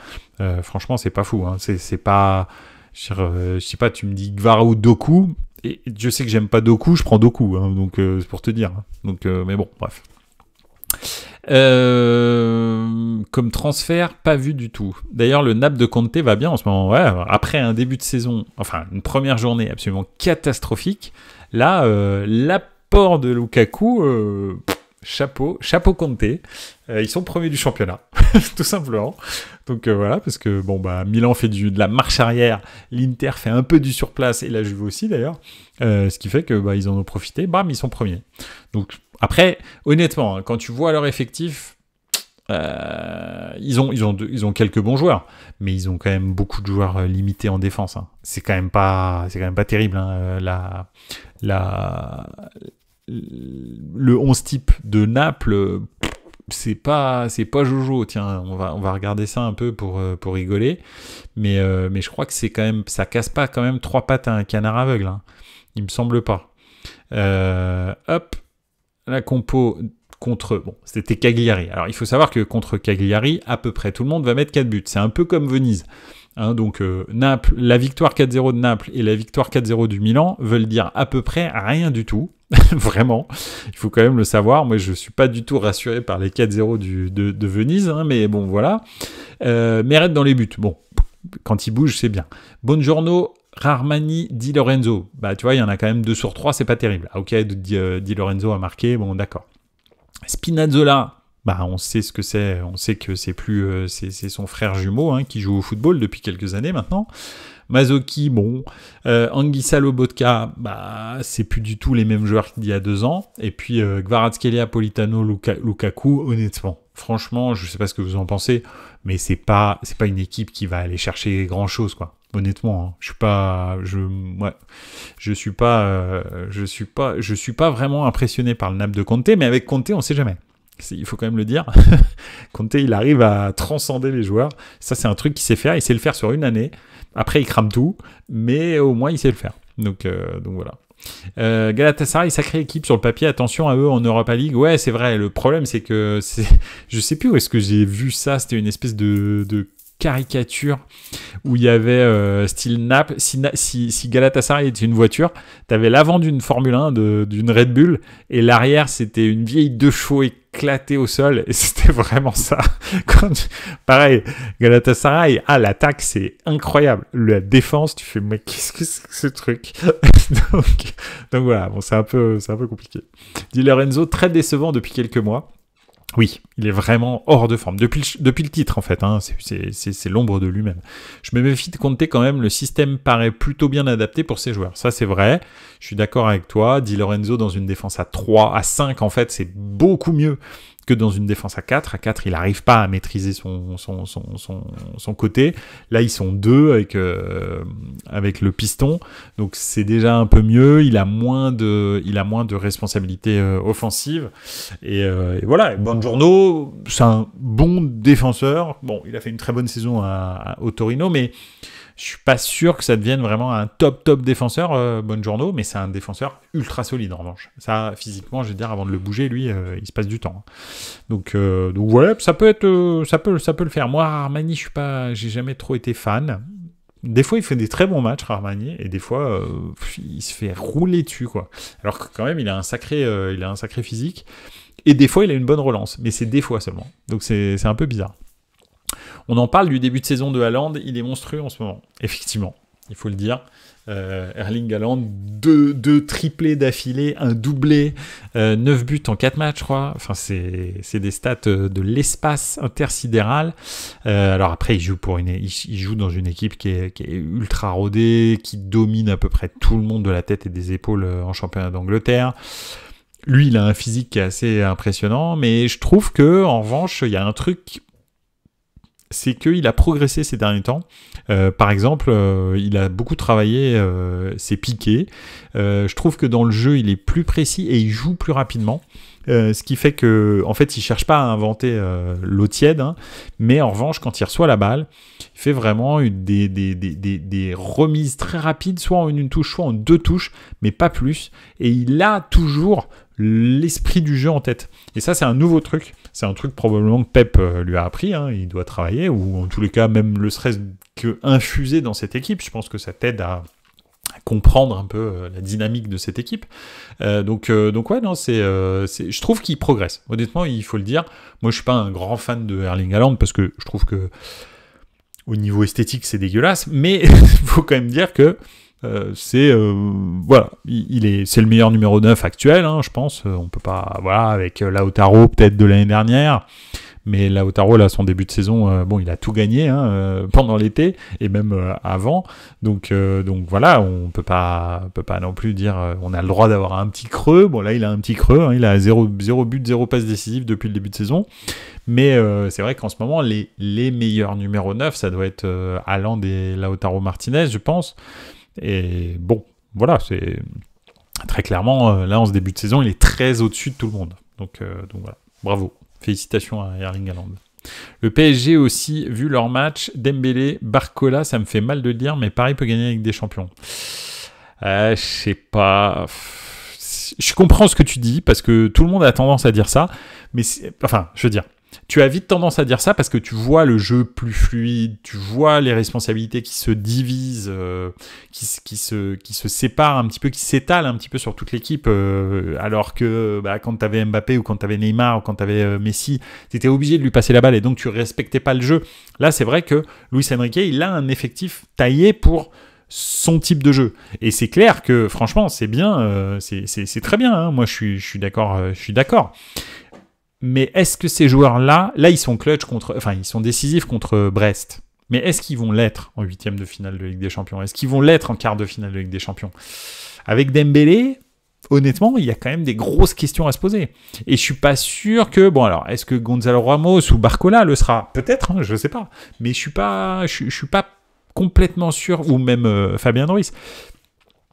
Franchement, c'est pas fou, hein. C'est pas... Je sais pas, tu me dis Kvara ou Doku... Et je sais que j'aime pas Doku, je prends Doku, hein, donc c'est pour te dire. Hein. Donc, mais bon, bref. Comme transfert, pas vu du tout. D'ailleurs, le Naples de Conte va bien en ce moment. Ouais, après un début de saison, enfin une première journée absolument catastrophique, là, l'apport de Lukaku, chapeau Conte. Ils sont premiers du championnat, tout simplement. Donc voilà, parce que bon bah Milan fait de la marche arrière, l'Inter fait un peu du surplace et la Juve aussi d'ailleurs, ce qui fait que bah ils en ont profité, bam, ils sont premiers. Donc après, honnêtement, hein, quand tu vois leur effectif, ils ont quelques bons joueurs, mais ils ont quand même beaucoup de joueurs limités en défense. Hein. C'est quand même pas terrible. Hein, le 11 type de Naples. C'est pas Jojo, tiens, on va regarder ça un peu pour rigoler, mais je crois que c'est quand même, ça casse pas quand même 3 pattes à un canard aveugle, hein. Il me semble pas. Hop, la compo contre, bon, c'était Cagliari. Alors il faut savoir que contre Cagliari, à peu près tout le monde va mettre 4 buts, c'est un peu comme Venise. Hein, donc Naples, la victoire 4-0 de Naples et la victoire 4-0 du Milan veulent dire à peu près rien du tout. Vraiment, il faut quand même le savoir. Moi, je suis pas du tout rassuré par les 4-0 de Venise, hein, mais bon, voilà. Meret dans les buts. Bon, quand il bouge, c'est bien. Buongiorno, Rarmani, Di Lorenzo. Bah, tu vois, il y en a quand même 2 sur 3, c'est pas terrible. Ah, ok, Di Lorenzo a marqué, bon, d'accord. Spinazzola, bah, on sait ce que c'est. On sait que c'est plus, c'est son frère jumeau, hein, qui joue au football depuis quelques années maintenant. Mazzocchi, bon. Anguissa Lobotka, bah, c'est plus du tout les mêmes joueurs qu'il y a 2 ans. Et puis Kvaratskhelia, Politano, Lukaku, honnêtement, franchement, je sais pas ce que vous en pensez, mais c'est pas une équipe qui va aller chercher grand chose, quoi. Honnêtement, hein. Je suis pas vraiment impressionné par le Naples de Conte, mais avec Conte, on sait jamais. Il faut quand même le dire. Conte, il arrive à transcender les joueurs. Ça, c'est un truc qu'il sait faire. Il sait le faire sur une année. Après, il crame tout, mais au moins, il sait le faire. Donc voilà. Galatasaray, sacrée équipe sur le papier. Attention à eux en Europa League. Ouais, c'est vrai. Le problème, c'est que je sais plus où est-ce que j'ai vu ça. C'était une espèce de caricature où il y avait style Naples. Si Galatasaray était une voiture, t'avais l'avant d'une Formule 1, d'une Red Bull, et l'arrière, c'était une vieille 2 chevaux éclatée au sol, et c'était vraiment ça. Pareil, Galatasaray, l'attaque, c'est incroyable. La défense, tu fais, mais qu'est-ce que c'est que ce truc? donc voilà, bon, c'est un peu compliqué. Di Lorenzo, très décevant depuis quelques mois. Oui, il est vraiment hors de forme. Depuis le titre, en fait, hein, c'est l'ombre de lui-même. Je me méfie de Conte quand même, le système paraît plutôt bien adapté pour ses joueurs. Ça, c'est vrai. Je suis d'accord avec toi. Di Lorenzo, dans une défense à 3, à 5, en fait, c'est beaucoup mieux que dans une défense à 4. À 4, il n'arrive pas à maîtriser son côté. Là, ils sont 2 avec le piston. Donc, c'est déjà un peu mieux. Il a moins de responsabilités offensives. Et voilà. Buongiorno, c'est un bon défenseur. Bon, il a fait une très bonne saison au Torino, mais je suis pas sûr que ça devienne vraiment un top défenseur, Buongiorno, mais c'est un défenseur ultra solide en revanche. Ça, physiquement, je veux dire, avant de le bouger, lui, il se passe du temps. Donc ouais, ça peut le faire. Moi, Armani, j'ai jamais trop été fan. Des fois, il fait des très bons matchs, Armani, et des fois, il se fait rouler dessus, quoi. Alors que quand même, il a un sacré physique, et des fois, il a une bonne relance, mais c'est des fois seulement. Donc c'est un peu bizarre. On en parle du début de saison de Haaland, il est monstrueux en ce moment. Effectivement, il faut le dire. Erling Haaland, deux triplés d'affilée, un doublé, 9 buts en 4 matchs, je crois. Enfin, c'est des stats de l'espace intersidéral. Alors après, il joue dans une équipe qui est ultra rodée, qui domine à peu près tout le monde de la tête et des épaules en championnat d'Angleterre. Lui, il a un physique qui est assez impressionnant, mais je trouve que, en revanche, il y a un truc, c'est qu'il a progressé ces derniers temps. Par exemple, il a beaucoup travaillé ses piqués. Je trouve que dans le jeu, il est plus précis et il joue plus rapidement. Ce qui fait que, en fait, il cherche pas à inventer l'eau tiède, hein, mais en revanche, quand il reçoit la balle, il fait vraiment des remises très rapides, soit en une touche, soit en 2 touches, mais pas plus. Et il a toujours l'esprit du jeu en tête. Et ça, c'est un nouveau truc. C'est un truc probablement que Pep lui a appris, hein, il doit travailler, ou en tous les cas, même le serait-ce que infusé dans cette équipe. Je pense que ça t'aide à comprendre un peu la dynamique de cette équipe. Donc ouais, non, je trouve qu'il progresse. Honnêtement, il faut le dire. Moi, je suis pas un grand fan de Erling Haaland parce que je trouve que au niveau esthétique, c'est dégueulasse, mais il faut quand même dire que voilà, c'est le meilleur numéro 9 actuel, hein, je pense. On peut pas, voilà, avec Lautaro peut-être de l'année dernière, mais Lautaro là, son début de saison, bon, il a tout gagné pendant l'été et même avant. Donc voilà, on peut pas non plus dire, on a le droit d'avoir un petit creux. Bon là, il a un petit creux, hein, il a 0 but, 0 passe décisive depuis le début de saison. Mais c'est vrai qu'en ce moment, les meilleurs numéros 9, ça doit être Haaland et Lautaro Martinez, je pense. Et bon, voilà, c'est très clairement, là, en ce début de saison, il est très au-dessus de tout le monde. Donc voilà, bravo. Félicitations à Erling Haaland. Le PSG aussi, vu leur match, Dembélé, Barcola, ça me fait mal de le dire, mais Paris peut gagner avec des champions. Je sais pas... Je comprends ce que tu dis, parce que tout le monde a tendance à dire ça, mais enfin, je veux dire... Tu as vite tendance à dire ça parce que tu vois le jeu plus fluide, tu vois les responsabilités qui se divisent, qui se séparent un petit peu, qui s'étalent un petit peu sur toute l'équipe, alors que quand tu avais Mbappé ou quand tu avais Neymar ou quand tu avais Messi, tu étais obligé de lui passer la balle et donc tu respectais pas le jeu. Là, c'est vrai que Luis Enrique, il a un effectif taillé pour son type de jeu. Et c'est clair que, franchement, c'est bien, c'est très bien, hein. Moi, je suis d'accord. Mais est-ce que ces joueurs-là, ils sont ils sont décisifs contre Brest. Mais est-ce qu'ils vont l'être en 8e de finale de Ligue des Champions? Est-ce qu'ils vont l'être en quart de finale de Ligue des Champions? Avec Dembélé, honnêtement, il y a quand même des grosses questions à se poser. Et je suis pas sûr que, bon alors, est-ce que Gonzalo Ramos ou Barcola le sera? Peut-être, hein, je sais pas. Mais je suis pas complètement sûr, ou même Fabien Ruiz.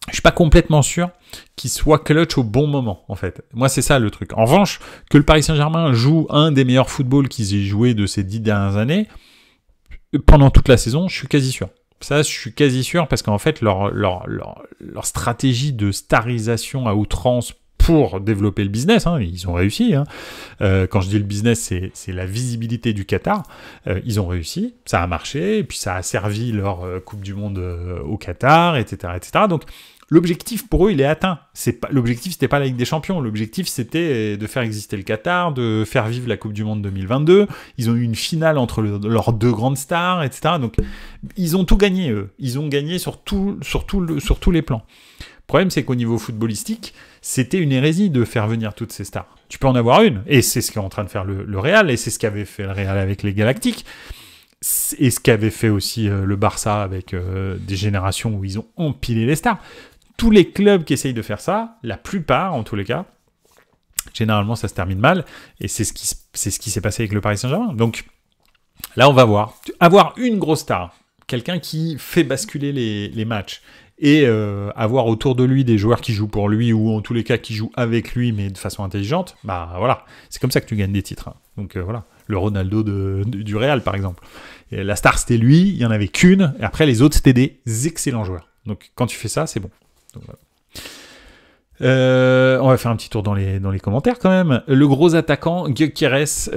Je suis pas complètement sûr qu'il soit clutch au bon moment, en fait. Moi, c'est ça le truc. En revanche, que le Paris Saint-Germain joue un des meilleurs footballs qu'ils aient joué de ces 10 dernières années, pendant toute la saison, je suis quasi sûr. Ça, je suis quasi sûr, parce qu'en fait, leur stratégie de starisation à outrance pour développer le business, hein, ils ont réussi. Hein. Quand je dis le business, c'est la visibilité du Qatar. Ils ont réussi, ça a marché, et puis ça a servi leur Coupe du Monde au Qatar, etc., etc. Donc l'objectif pour eux, il est atteint. L'objectif, c'était pas la Ligue des Champions. L'objectif, c'était de faire exister le Qatar, de faire vivre la Coupe du Monde 2022. Ils ont eu une finale entre leurs deux grandes stars, etc. Donc ils ont tout gagné, eux. Ils ont gagné sur tous les plans. Le problème, c'est qu'au niveau footballistique, c'était une hérésie de faire venir toutes ces stars. Tu peux en avoir une, et c'est ce qu'est en train de faire le Real, et c'est ce qu'avait fait le Real avec les Galactiques, et ce qu'avait fait aussi le Barça avec des générations où ils ont empilé les stars. Tous les clubs qui essayent de faire ça, la plupart en tous les cas, généralement ça se termine mal, et c'est ce qui s'est passé avec le Paris Saint-Germain. Donc là, on va voir. Avoir une grosse star, quelqu'un qui fait basculer les matchs, et avoir autour de lui des joueurs qui jouent pour lui, ou en tous les cas qui jouent avec lui, mais de façon intelligente, bah voilà, c'est comme ça que tu gagnes des titres. Hein. Donc voilà, le Ronaldo du Real par exemple. Et la star c'était lui, il n'y en avait qu'une, et après les autres c'était des excellents joueurs. Donc quand tu fais ça, c'est bon. Donc, voilà. On va faire un petit tour dans les commentaires quand même. Le gros attaquant, Gyökeres,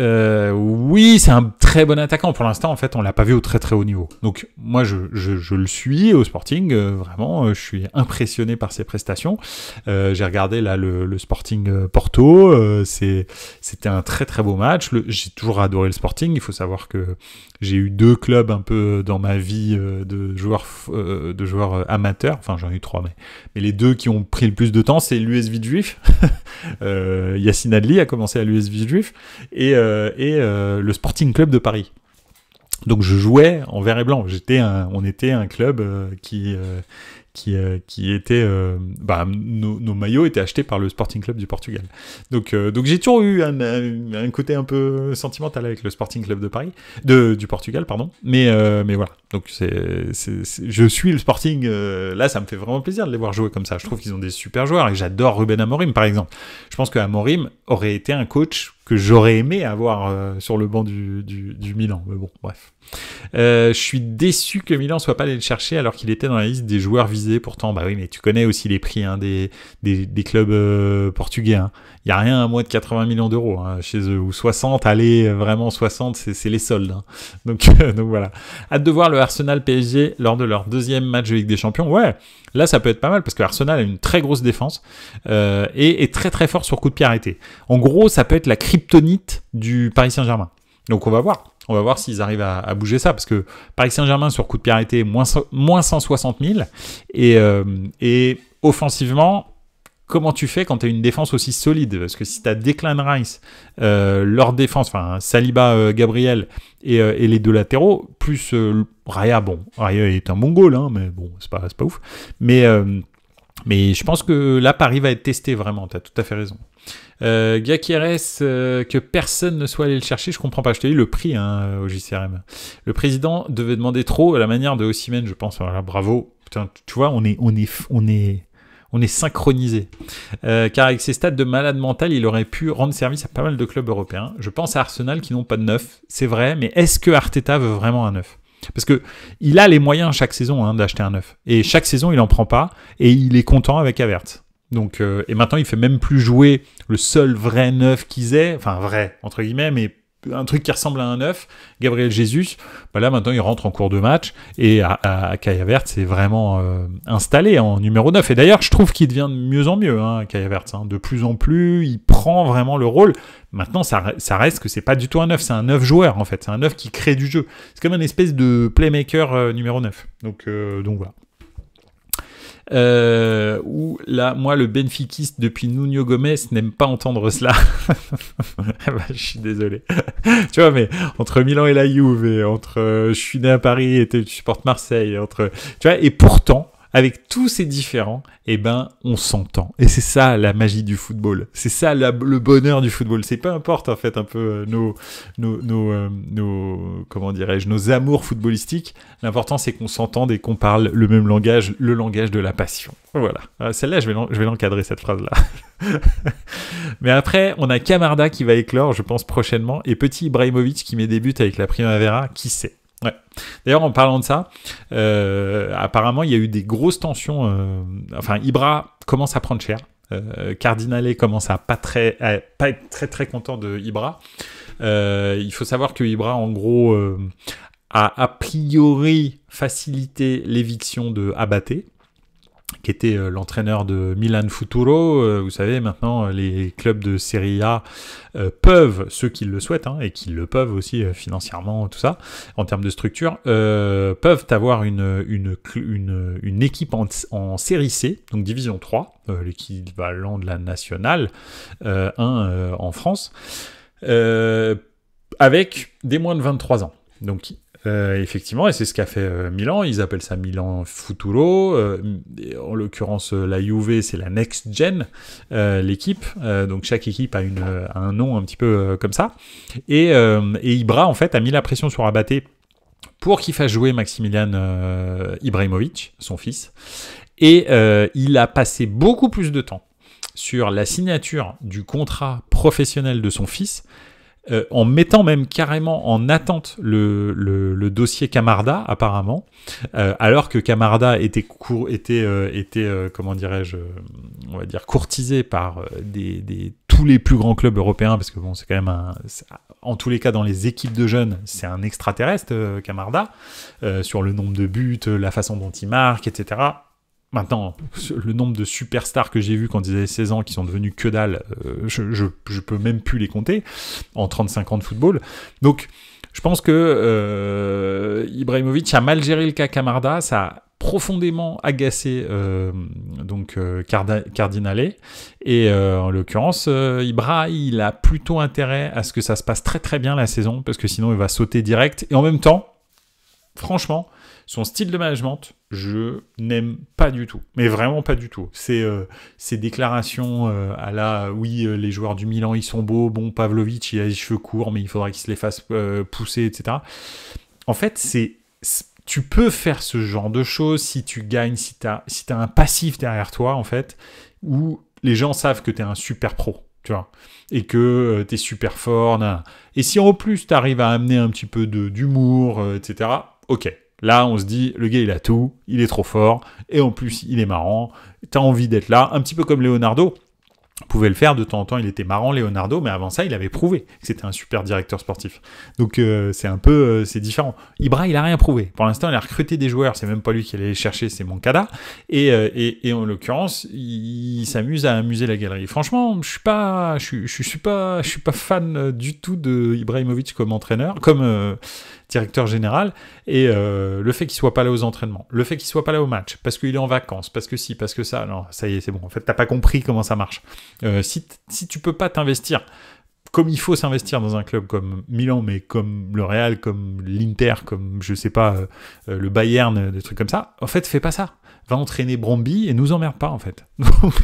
oui, c'est un très bon attaquant. Pour l'instant, en fait, on l'a pas vu au très très haut niveau. Donc moi, je le suis au Sporting, vraiment, je suis impressionné par ses prestations. J'ai regardé là le Sporting Porto, c'était un très très beau match. J'ai toujours adoré le Sporting. Il faut savoir que j'ai eu 2 clubs un peu dans ma vie de joueurs amateurs. Enfin, j'en ai eu 3, mais les 2 qui ont pris le plus de temps, c'est l'US Villejuif. Yacine Adli a commencé à l'US Villejuif et le Sporting Club de Paris. Donc je jouais en vert et blanc. On était un club qui était nos maillots étaient achetés par le Sporting Club du Portugal. Donc j'ai toujours eu un côté un peu sentimental avec le Sporting Club de Paris, du Portugal, pardon. Mais voilà. Donc je suis le Sporting. Là, ça me fait vraiment plaisir de les voir jouer comme ça. Je trouve qu'ils ont des super joueurs et j'adore Ruben Amorim, par exemple. Je pense que Amorim aurait été un coach que j'aurais aimé avoir sur le banc du Milan. Mais bon, bref. Je suis déçu que Milan soit pas allé le chercher alors qu'il était dans la liste des joueurs visés. Pourtant, bah oui, mais tu connais aussi les prix hein, des clubs portugais. Hein. Il y a rien à moins de 80 millions d'euros hein, chez eux. Ou 60, allez, vraiment 60, c'est les soldes. Hein. Donc voilà. Hâte de voir le Arsenal PSG lors de leur 2e match de Ligue des Champions. Ouais, là ça peut être pas mal parce que Arsenal a une très grosse défense et est très très fort sur coup de pied arrêté. En gros, ça peut être la kryptonite du Paris Saint-Germain. Donc on va voir. On va voir s'ils arrivent à bouger ça, parce que Paris Saint-Germain sur coup de pied arrêté, moins 160 000, et offensivement, comment tu fais quand tu as une défense aussi solide? Parce que si tu as Declan Rice, leur défense, enfin Saliba, Gabriel, et les 2 latéraux, plus Raya, bon, Raya est un mongol, hein, mais bon, c'est pas ouf, mais je pense que là, Paris va être testé vraiment, tu as tout à fait raison. Gyökeres, que personne ne soit allé le chercher, je comprends pas. Je te dis le prix hein, au JCRM. Le président devait demander trop à la manière de Osimhen, je pense. Voilà, bravo. Putain, tu vois, on est synchronisé. Car avec ses stats de malade mental, il aurait pu rendre service à pas mal de clubs européens. Je pense à Arsenal qui n'ont pas de neuf, c'est vrai, mais est-ce que Arteta veut vraiment un neuf? Parce que il a les moyens chaque saison hein, d'acheter un neuf. Et chaque saison, il en prend pas. Et il est content avec Havertz. Donc, et maintenant, il fait même plus jouer le seul vrai neuf qu'ils aient. Enfin, vrai, entre guillemets, mais un truc qui ressemble à un neuf. Gabriel Jesus, bah là, maintenant, il rentre en cours de match. Et Kai Havertz c'est vraiment installé en numéro 9. Et d'ailleurs, je trouve qu'il devient de mieux en mieux, hein, Kai Havertz. Hein. De plus en plus, il prend vraiment le rôle. Maintenant, ça reste que c'est pas du tout un neuf. C'est un neuf joueur, en fait. C'est un neuf qui crée du jeu. C'est comme une espèce de playmaker numéro 9. Donc voilà. Où là, moi, le benfiquiste depuis Nuno Gomes n'aime pas entendre cela. Bah, je suis désolé. Tu vois, mais entre Milan et la Juve, et entre je suis né à Paris et tu supportes Marseille, tu vois, et pourtant, avec tous ces différents, eh ben, on s'entend. Et c'est ça la magie du football. C'est ça le bonheur du football. C'est peu importe en fait un peu nos comment dirais-je, nos amours footballistiques. L'important c'est qu'on s'entende et qu'on parle le même langage, le langage de la passion. Voilà. Celle-là, je vais l'encadrer cette phrase-là. Mais après, on a Camarda qui va éclore, je pense prochainement, et petit Ibrahimovic qui met des buts avec la Primavera. Qui sait? Ouais. D'ailleurs, en parlant de ça, apparemment, il y a eu des grosses tensions. Enfin, Ibra commence à prendre cher. Cardinale commence à pas être très très content de Ibra. Il faut savoir que Ibra, en gros, a priori facilité l'éviction de Abate, qui était l'entraîneur de Milan Futuro. Vous savez, maintenant, les clubs de Serie A peuvent, ceux qui le souhaitent, et qui le peuvent aussi financièrement, tout ça, en termes de structure, peuvent avoir une équipe en Série C, donc Division 3, l'équivalent de la nationale, en France, avec des moins de 23 ans. Donc, effectivement, et c'est ce qu'a fait Milan. Ils appellent ça Milan Futuro. En l'occurrence, la Juve, c'est la Next Gen, l'équipe. Donc chaque équipe a un nom un petit peu comme ça. Et Ibra, en fait, a mis la pression sur Abate pour qu'il fasse jouer Maximilian Ibrahimovic, son fils. Et il a passé beaucoup plus de temps sur la signature du contrat professionnel de son fils, en mettant même carrément en attente le dossier Camarda, apparemment, alors que Camarda était comment dirais-je, on va dire courtisé par tous les plus grands clubs européens, parce que bon, c'est quand même en tous les cas dans les équipes de jeunes, c'est un extraterrestre, Camarda, sur le nombre de buts, la façon dont il marque, etc. Maintenant, le nombre de superstars que j'ai vus quand ils avaient 16 ans qui sont devenus que dalle, je peux même plus les compter en 35 ans de football. Donc, je pense que Ibrahimovic a mal géré le cas Camarda, ça a profondément agacé Cardinale, et en l'occurrence, Ibra, il a plutôt intérêt à ce que ça se passe très très bien la saison, parce que sinon il va sauter direct, et en même temps, franchement, son style de management, je n'aime pas du tout. Mais vraiment pas du tout. Ces déclarations à la « oui, les joueurs du Milan, ils sont beaux. Bon, Pavlovic, il a les cheveux courts, mais il faudra qu'il se les fasse pousser, etc. » En fait, tu peux faire ce genre de choses si tu gagnes, si t'as un passif derrière toi, en fait, où les gens savent que t'es un super pro, tu vois, et que t'es super fort. Et si en plus t'arrives à amener un petit peu d'humour, etc., ok. Là, on se dit, le gars, il a tout, il est trop fort, et en plus, il est marrant, t'as envie d'être là, un petit peu comme Leonardo. On pouvait le faire, de temps en temps, il était marrant, Leonardo, mais avant ça, il avait prouvé que c'était un super directeur sportif. Donc, c'est différent. Ibra, il a rien prouvé. Pour l'instant, il a recruté des joueurs, c'est même pas lui qui allait les chercher, c'est Moncada. Et en l'occurrence, il s'amuse à amuser la galerie. Franchement, je suis pas fan du tout de Ibrahimovic comme entraîneur, comme directeur général, et le fait qu'il soit pas là aux entraînements, le fait qu'il soit pas là au match, parce qu'il est en vacances, parce que si, parce que ça, non, ça y est, c'est bon. En fait, t'as pas compris comment ça marche. Si tu peux pas t'investir comme il faut s'investir dans un club comme Milan, mais comme le Real, comme l'Inter, comme, je sais pas, le Bayern, des trucs comme ça, en fait, fais pas ça. Va entraîner Bromby et nous emmerde pas, en fait.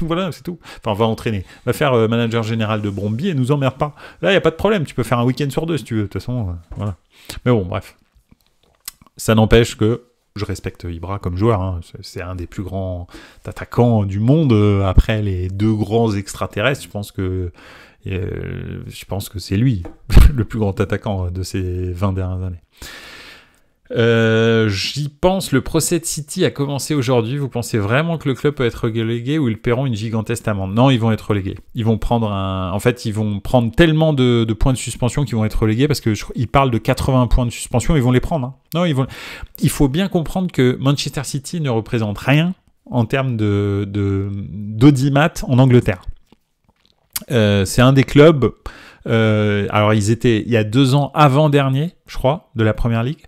Voilà, c'est tout. Enfin, va entraîner. Va faire manager général de Bromby et nous emmerde pas. Là, il n'y a pas de problème. Tu peux faire un week-end sur 2 si tu veux. De toute façon, voilà. Mais bon, bref. Ça n'empêche que je respecte Ibra comme joueur. C'est un des plus grands attaquants du monde. Après les 2 grands extraterrestres, je pense que c'est lui, le plus grand attaquant de ces 20 dernières années. J'y pense, le procès de City a commencé aujourd'hui. Vous pensez vraiment que le club peut être relégué ou ils paieront une gigantesque amende? Non, ils vont être relégués. Ils vont prendre tellement de points de suspension qu'ils vont être relégués, parce qu'ils parlent de 80 points de suspension, ils vont les prendre. Non, il faut bien comprendre que Manchester City ne représente rien en termes d'audimat en Angleterre. C'est un des clubs. Alors ils étaient il y a 2 ans avant-dernier, je crois, de la Première Ligue,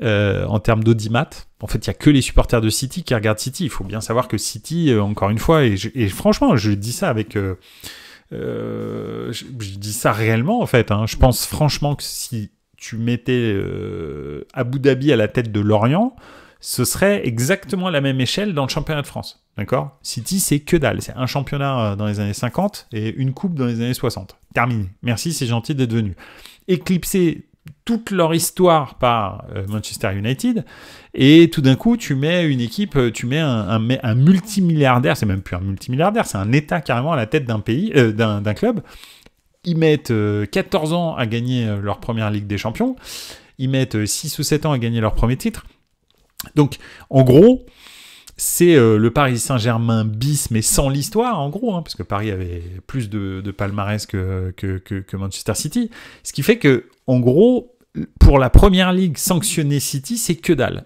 en termes d'audimat. En fait, il y a que les supporters de City qui regardent City. Il faut bien savoir que City, encore une fois, et franchement, je dis ça avec, je dis ça réellement en fait. Je pense franchement que si tu mettais Abu Dhabi à la tête de Lorient, ce serait exactement la même échelle dans le championnat de France. D'accord ? City, c'est que dalle. C'est un championnat dans les années 50 et une coupe dans les années 60. Terminé. Merci, c'est gentil d'être venu. Éclipser toute leur histoire par Manchester United, et tout d'un coup, tu mets une équipe, tu mets un multimilliardaire, c'est même plus un multimilliardaire, c'est un État carrément à la tête d'un pays, d'un club. Ils mettent 14 ans à gagner leur première Ligue des Champions. Ils mettent 6 ou 7 ans à gagner leur premier titre. Donc, en gros, c'est le Paris Saint-Germain bis, mais sans l'histoire, en gros, parce que Paris avait plus de palmarès que Manchester City. Ce qui fait que, en gros, pour la Première Ligue, sanctionner City, c'est que dalle.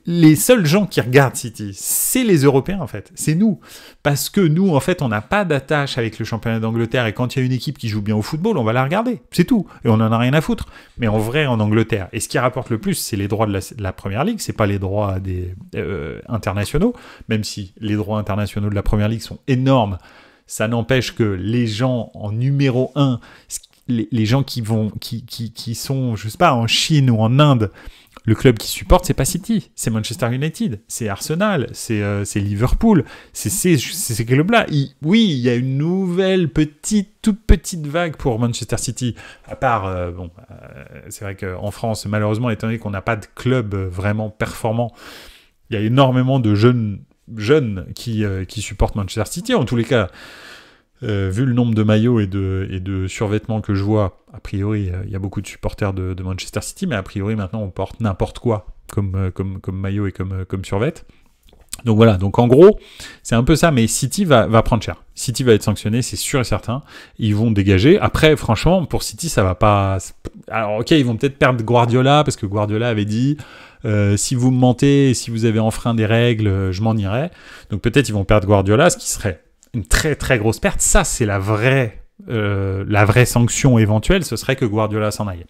Les seuls gens qui regardent City, c'est les Européens, en fait. C'est nous. Parce que nous, en fait, on n'a pas d'attache avec le championnat d'Angleterre. Et quand il y a une équipe qui joue bien au football, on va la regarder. C'est tout. Et on n'en a rien à foutre. Mais en vrai, en Angleterre. Et ce qui rapporte le plus, c'est les droits de la Première Ligue. C'est pas les droits des internationaux. Même si les droits internationaux de la Première Ligue sont énormes, ça n'empêche que les gens en numéro 1... Les gens qui sont, je sais pas, en Chine ou en Inde, le club qui supporte, c'est pas City, c'est Manchester United, c'est Arsenal, c'est Liverpool, c'est ces clubs-là. Oui, il y a une nouvelle toute petite vague pour Manchester City. À part, c'est vrai qu'en France, malheureusement, étant donné qu'on n'a pas de club vraiment performant, il y a énormément de jeunes qui supportent Manchester City. En tous les cas, vu le nombre de maillots et de survêtements que je vois, a priori, il y a beaucoup de supporters de Manchester City, mais a priori, maintenant, on porte n'importe quoi comme maillot et comme survêt. Donc voilà, donc en gros, c'est un peu ça, mais City va prendre cher. City va être sanctionné, c'est sûr et certain. Ils vont dégager. Après, franchement, pour City, ça va pas... Alors ok, ils vont peut-être perdre Guardiola, parce que Guardiola avait dit... si vous me mentez, si vous avez enfreint des règles, je m'en irai. Donc peut-être ils vont perdre Guardiola, ce qui serait une très très grosse perte. Ça, c'est la vraie sanction éventuelle, ce serait que Guardiola s'en aille.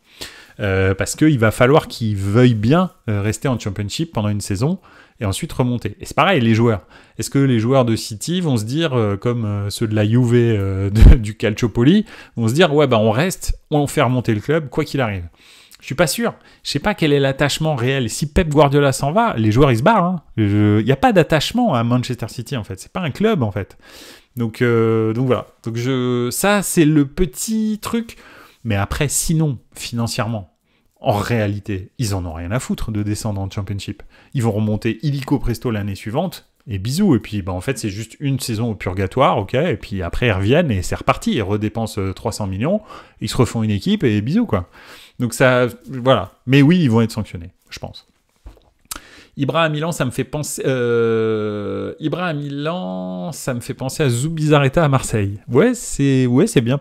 Parce qu'il va falloir qu'il veuille bien rester en Championship pendant une saison et ensuite remonter. Et c'est pareil, les joueurs. Est-ce que les joueurs de City vont se dire, comme ceux de la Juve du Calciopoli, vont se dire, ouais, bah on reste, on fait remonter le club, quoi qu'il arrive. Je suis pas sûr. Je sais pas quel est l'attachement réel. Si Pep Guardiola s'en va, les joueurs ils se barrent. Il n'y a pas d'attachement à Manchester City en fait. C'est pas un club en fait. Donc voilà. Donc ça c'est le petit truc. Mais après sinon financièrement, en réalité, ils en ont rien à foutre de descendre en Championship. Ils vont remonter illico presto l'année suivante. Et bisous, et puis en fait c'est juste une saison au purgatoire, ok, et puis après ils reviennent et c'est reparti, ils redépensent 300 millions, ils se refont une équipe et bisous quoi. Donc ça, voilà. Mais oui, ils vont être sanctionnés, je pense. Ibra à Milan, ça me fait penser... à Zubizarreta à Marseille. Ouais, c'est bien.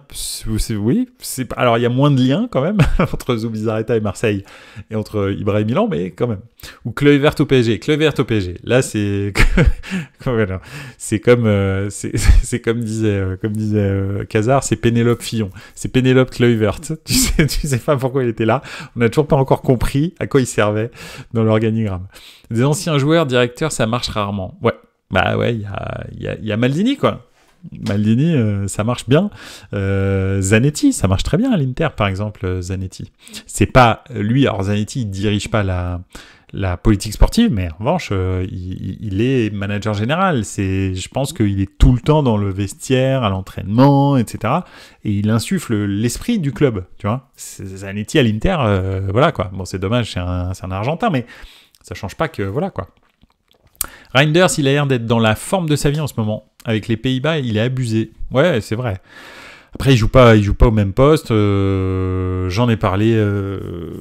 Alors, il y a moins de liens, quand même, entre Zubizarreta et Marseille, et entre Ibra et Milan, mais quand même. Ou Kluivert au PSG. Là, c'est... c'est comme disait Cazard, c'est Pénélope Fillon. C'est Pénélope Kluivert. Tu sais pas pourquoi il était là. On n'a toujours pas encore compris à quoi il servait dans l'organigramme. Des anciens joueurs, directeurs, ça marche rarement. Ouais, bah ouais, il y a Maldini, quoi. Maldini, ça marche bien. Zanetti, ça marche très bien à l'Inter, par exemple, Zanetti. C'est pas lui, alors Zanetti, il dirige pas la politique sportive, mais en revanche, il est manager général. Je pense qu'il est tout le temps dans le vestiaire, à l'entraînement, etc. Et il insuffle l'esprit du club, tu vois. Zanetti à l'Inter, voilà, quoi. Bon, c'est dommage, c'est un Argentin, mais ça change pas que, voilà, quoi. Reinders, il a l'air d'être dans la forme de sa vie en ce moment. Avec les Pays-Bas, il est abusé. Ouais, c'est vrai. Après, il joue pas au même poste. J'en ai parlé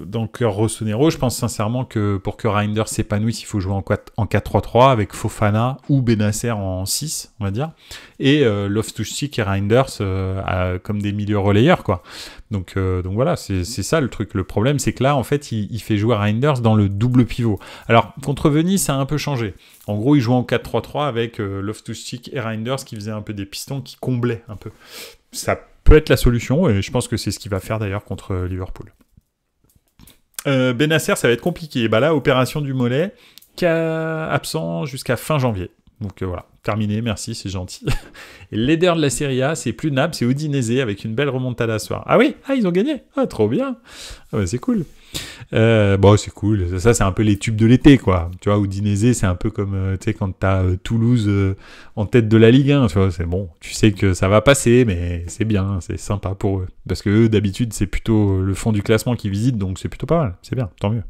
dans le Cœur Rossonero. Je pense sincèrement que pour que Reinders s'épanouisse, il faut jouer en 4-3-3 avec Fofana ou Benasser en 6, on va dire. Et Loftus-Cheek et Reinders comme des milieux relayeurs, quoi. Donc voilà, c'est ça le truc. Le problème, c'est que là, en fait, il fait jouer Reinders dans le double pivot. Alors, contre Venise, ça a un peu changé. En gros, il joue en 4-3-3 avec Loftus-Cheek et Reinders qui faisaient un peu des pistons, qui comblaient un peu. Ça peut être la solution, et je pense que c'est ce qu'il va faire d'ailleurs contre Liverpool. Benasser, ça va être compliqué. Bah là, opération du mollet, absent jusqu'à fin janvier. Donc voilà, terminé, merci, c'est gentil. Et le leader de la Serie A, c'est plus Naples, c'est Udinese avec une belle remontada ce soir. Ah oui, ils ont gagné. Ah, trop bien. Ah bah, c'est cool. Bon, c'est cool. Ça, c'est un peu les tubes de l'été, quoi. Tu vois, Udinese, c'est un peu comme, tu sais, quand t'as Toulouse en tête de la Ligue 1, tu vois, c'est bon. Tu sais que ça va passer, mais c'est bien, c'est sympa pour eux. Parce que eux, d'habitude, c'est plutôt le fond du classement qu'ils visitent, donc c'est plutôt pas mal. C'est bien, tant mieux.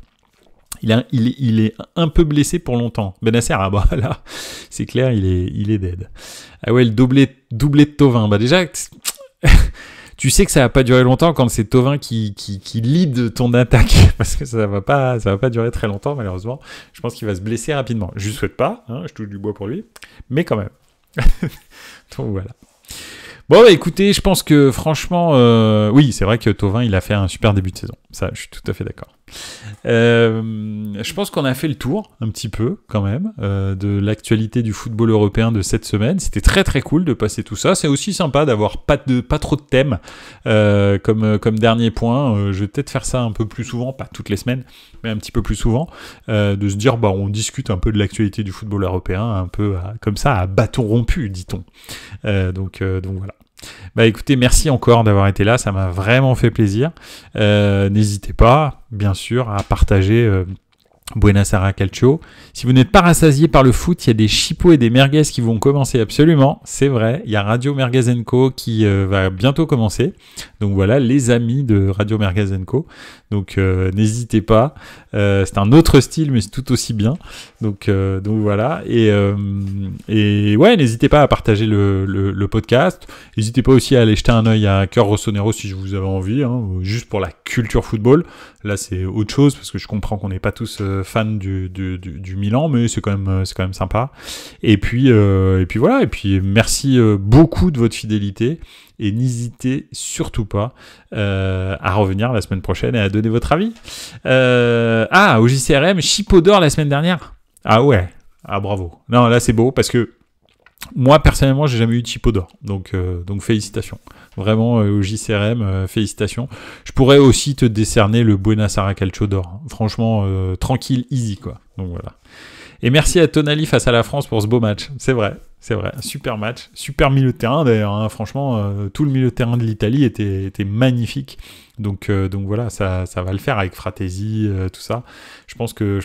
Il est un peu blessé pour longtemps. Benasser, ah bah là, c'est clair, il est dead. Ah ouais, le doublé de Thauvin. Bah déjà, tu sais que ça va pas durer longtemps quand c'est Thauvin qui lead ton attaque, parce que ça va pas durer très longtemps, malheureusement. Je pense qu'il va se blesser rapidement. Je lui souhaite pas, hein, je touche du bois pour lui, mais quand même. Donc voilà. Bon, bah, écoutez, je pense que franchement, oui, c'est vrai que Thauvin, il a fait un super début de saison. Ça, je suis tout à fait d'accord. Je pense qu'on a fait le tour, un petit peu, quand même, de l'actualité du football européen de cette semaine. C'était très très cool de passer tout ça. C'est aussi sympa d'avoir pas trop de thèmes comme dernier point. Je vais peut-être faire ça un peu plus souvent, pas toutes les semaines, mais un petit peu plus souvent, de se dire, bah, on discute un peu de l'actualité du football européen, un peu comme ça, à bâton rompu, dit-on. Donc voilà. Bah écoutez, merci encore d'avoir été là, ça m'a vraiment fait plaisir. N'hésitez pas, bien sûr, à partager Buena Sera Calcio. Si vous n'êtes pas rassasié par le foot, il y a des chipots et des merguez qui vont commencer absolument, c'est vrai. Il y a Radio Merguez & Co qui va bientôt commencer. Donc voilà, les amis de Radio Merguez & Co. Donc n'hésitez pas. C'est un autre style, mais c'est tout aussi bien. Donc voilà. Et ouais, n'hésitez pas à partager le podcast. N'hésitez pas aussi à aller jeter un œil à Cœur Rossonero si vous avez envie, hein, juste pour la culture football. Là, c'est autre chose parce que je comprends qu'on n'est pas tous fans du Milan, mais c'est quand même sympa. Et puis voilà. Et puis merci beaucoup de votre fidélité. Et n'hésitez surtout pas à revenir la semaine prochaine et à donner votre avis. Au JCRM, Chipo d'or la semaine dernière. Ah ouais, bravo. Non, là c'est beau parce que moi personnellement, j'ai jamais eu de Chipo d'or. Donc félicitations. Vraiment au JCRM, félicitations. Je pourrais aussi te décerner le Buena Sera Calcio d'or. Franchement, tranquille, easy quoi. Donc voilà. Et merci à Tonali face à la France pour ce beau match. C'est vrai. Super match, super milieu de terrain d'ailleurs. Hein. Franchement, tout le milieu de terrain de l'Italie était magnifique. Donc voilà, ça va le faire avec Fratesi, tout ça. Je pense que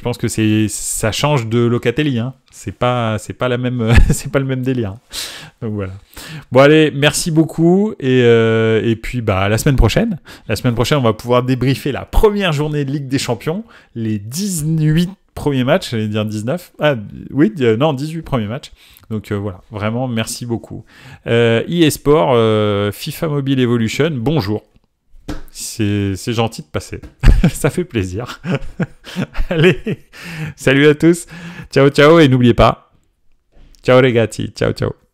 ça change de Locatelli. Hein. C'est pas la même, c'est pas le même délire. Hein. Donc voilà. Bon allez, merci beaucoup et puis bah à la semaine prochaine. La semaine prochaine, on va pouvoir débriefer la première journée de Ligue des Champions, les 18 premiers matchs, j'allais dire 19. 18 premiers matchs. Donc voilà, vraiment merci beaucoup. eSport, FIFA Mobile Evolution, bonjour. C'est gentil de passer. Ça fait plaisir. Allez, salut à tous. Ciao ciao et n'oubliez pas. Ciao les gars, ciao ciao.